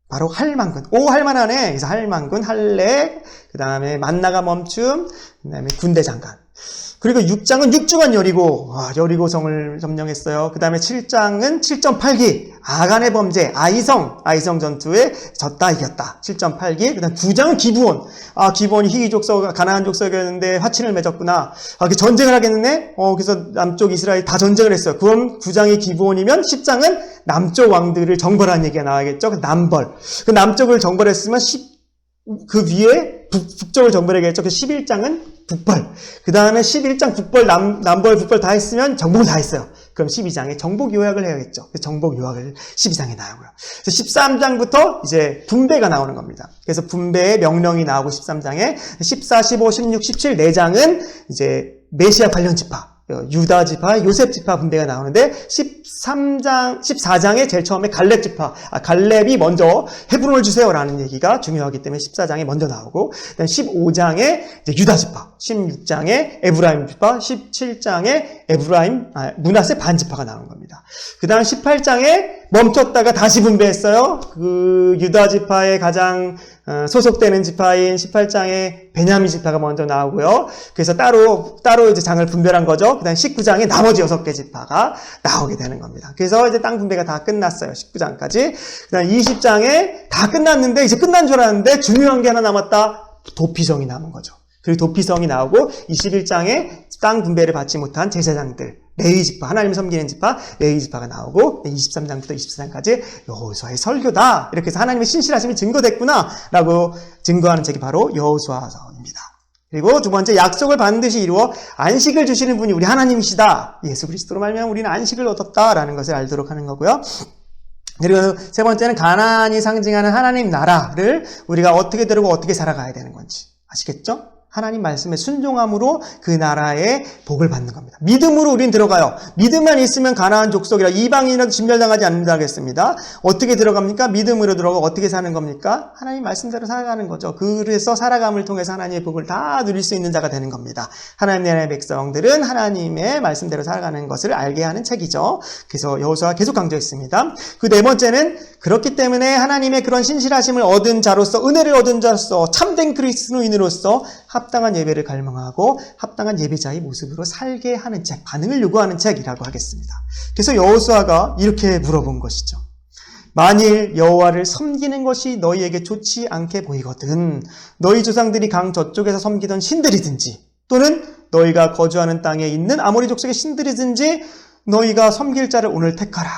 바로 할만군. 할만하네. 그래서 할만군, 할례, 그 다음에 만나가 멈춤, 그 다음에 군대 장관. 그리고 6장은 육중한 여리고, 여리고성을 점령했어요. 그 다음에 7장은 7.8기, 아간의 범죄, 아이성 전투에 졌다, 이겼다. 7.8기. 그 다음 9장은 기브온. 기브온이 희귀 족속, 가나안 족속이었는데 화친을 맺었구나. 전쟁을 하겠네? 그래서 남쪽 이스라엘 다 전쟁을 했어요. 그럼 9장이 기브온이면 10장은 남쪽 왕들을 정벌한 얘기가 나와야겠죠? 남벌. 그 남쪽을 정벌했으면 그 위에 북쪽을 정벌하겠죠? 그 11장은 북벌. 그 다음에 11장 북벌, 남벌, 북벌 다 했으면 정복을 다 했어요. 그럼 12장에 정복 요약을 해야겠죠. 정복 요약을 12장에 나오고요. 그래서 13장부터 이제 분배가 나오는 겁니다. 그래서 분배의 명령이 나오고 13장에 14, 15, 16, 17 4장은 이제 메시아 관련 지파. 유다 지파, 요셉 지파 분배가 나오는데 14장에 제일 처음에 갈렙 지파, 갈렙이 먼저 헤브론을 주세요라는 얘기가 중요하기 때문에 14장에 먼저 나오고, 그다음 15장에 이제 유다 지파, 16장에 에브라임 지파, 17장에 므낫세 반 지파가 나오는 겁니다. 그다음 18장에 멈췄다가 다시 분배했어요. 그 유다 지파의 가장 소속되는 지파인 18장에 베냐민 지파가 먼저 나오고요. 그래서 따로 이제 장을 분별한 거죠. 그다음 19장에 나머지 6개 지파가 나오게 되는 겁니다. 그래서 이제 땅 분배가 다 끝났어요. 19장까지. 그다음 20장에 다 끝났는데 이제 끝난 줄 알았는데 중요한 게 하나 남았다. 도피성이 남은 거죠. 그리고 도피성이 나오고 21장에 땅 분배를 받지 못한 제사장들 레위 지파, 하나님 섬기는 지파, 레위 지파가 나오고 23장부터 24장까지 여호수아의 설교다. 이렇게 해서 하나님의 신실하심이 증거됐구나 라고 증거하는 책이 바로 여호수아서입니다. 그리고 두 번째, 약속을 반드시 이루어 안식을 주시는 분이 우리 하나님이시다. 예수 그리스도로 말미암아 우리는 안식을 얻었다라는 것을 알도록 하는 거고요. 그리고 세 번째는 가나안이 상징하는 하나님 나라를 우리가 어떻게 들고 어떻게 살아가야 되는 건지 아시겠죠? 하나님 말씀에 순종함으로 그 나라의 복을 받는 겁니다. 믿음으로 우린 들어가요. 믿음만 있으면 가나안 족속이라 이방인이라도 진멸당하지 않는다 하겠습니다. 어떻게 들어갑니까? 믿음으로 들어가고 어떻게 사는 겁니까? 하나님 말씀대로 살아가는 거죠. 그래서 살아감을 통해서 하나님의 복을 다 누릴 수 있는 자가 되는 겁니다. 하나님 나라의 백성들은 하나님의 말씀대로 살아가는 것을 알게 하는 책이죠. 그래서 여호수아가 계속 강조했습니다. 그 네 번째는 그렇기 때문에 하나님의 그런 신실하심을 얻은 자로서, 은혜를 얻은 자로서, 참된 그리스도인으로서 합당한 예배를 갈망하고 합당한 예배자의 모습으로 살게 하는 책, 반응을 요구하는 책이라고 하겠습니다. 그래서 여호수아가 이렇게 물어본 것이죠. 만일 여호와를 섬기는 것이 너희에게 좋지 않게 보이거든 너희 조상들이 강 저쪽에서 섬기던 신들이든지 또는 너희가 거주하는 땅에 있는 아모리 족속의 신들이든지 너희가 섬길 자를 오늘 택하라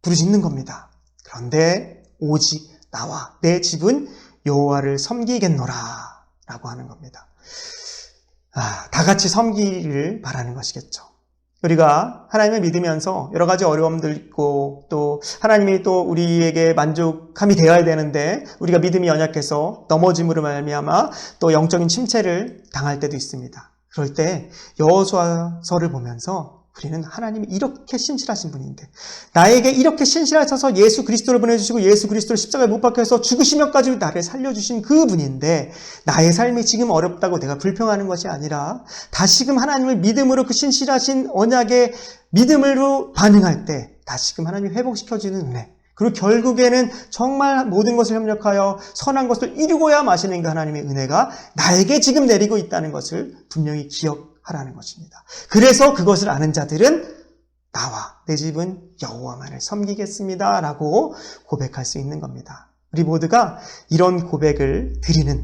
부르짖는 겁니다. 그런데 오직 나와 내 집은 여호와를 섬기겠노라 라고 하는 겁니다. 다 같이 섬기기를 바라는 것이겠죠. 우리가 하나님을 믿으면서 여러 가지 어려움들 있고 또 하나님이 또 우리에게 만족함이 되어야 되는데 우리가 믿음이 연약해서 넘어짐으로 말미암아 또 영적인 침체를 당할 때도 있습니다. 그럴 때 여호수아서를 보면서 우리는 하나님이 이렇게 신실하신 분인데 나에게 이렇게 신실하셔서 예수 그리스도를 보내주시고 예수 그리스도를 십자가에 못 박혀서 죽으시면까지 나를 살려주신 그 분인데 나의 삶이 지금 어렵다고 내가 불평하는 것이 아니라 다시금 하나님을 믿음으로 그 신실하신 언약의 믿음으로 반응할 때 다시금 하나님이 회복시켜주는 은혜 그리고 결국에는 정말 모든 것을 협력하여 선한 것을 이루고야 마시는 그 하나님의 은혜가 나에게 지금 내리고 있다는 것을 분명히 기억하라는 것입니다. 그래서 그것을 아는 자들은 나와 내 집은 여호와만을 섬기겠습니다 라고 고백할 수 있는 겁니다. 우리 모두가 이런 고백을 드리는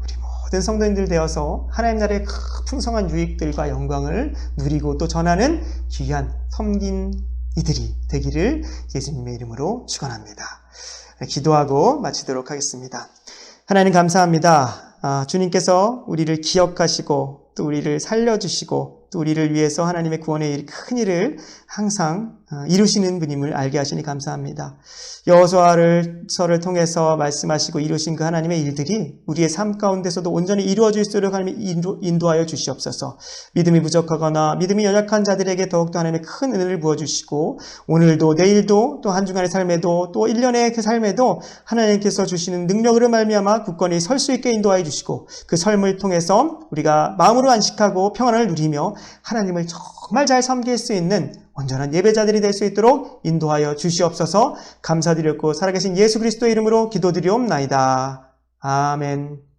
우리 모든 성도님들 되어서 하나님 나라의 풍성한 유익들과 영광을 누리고 또 전하는 귀한 섬긴 이들이 되기를 예수님의 이름으로 축원합니다. 기도하고 마치도록 하겠습니다. 하나님 감사합니다. 주님께서 우리를 기억하시고 또 우리를 살려주시고 또 우리를 위해서 하나님의 구원의 큰 일을 항상 이루시는 분임을 알게 하시니 감사합니다. 여호수아서를 통해서 말씀하시고 이루신 그 하나님의 일들이 우리의 삶 가운데서도 온전히 이루어질 수 있도록 하나님 인도하여 주시옵소서. 믿음이 부족하거나 믿음이 연약한 자들에게 더욱더 하나님의 큰 은혜를 부어주시고 오늘도 내일도 또 한 주간의 삶에도 또 1년의 그 삶에도 하나님께서 주시는 능력으로 말미암아 굳건히 설 수 있게 인도하여 주시고 그 삶을 통해서 우리가 마음으로 안식하고 평안을 누리며 하나님을 정말 잘 섬길 수 있는 온전한 예배자들이 될 수 있도록 인도하여 주시옵소서. 감사드렸고 살아계신 예수 그리스도의 이름으로 기도드리옵나이다. 아멘.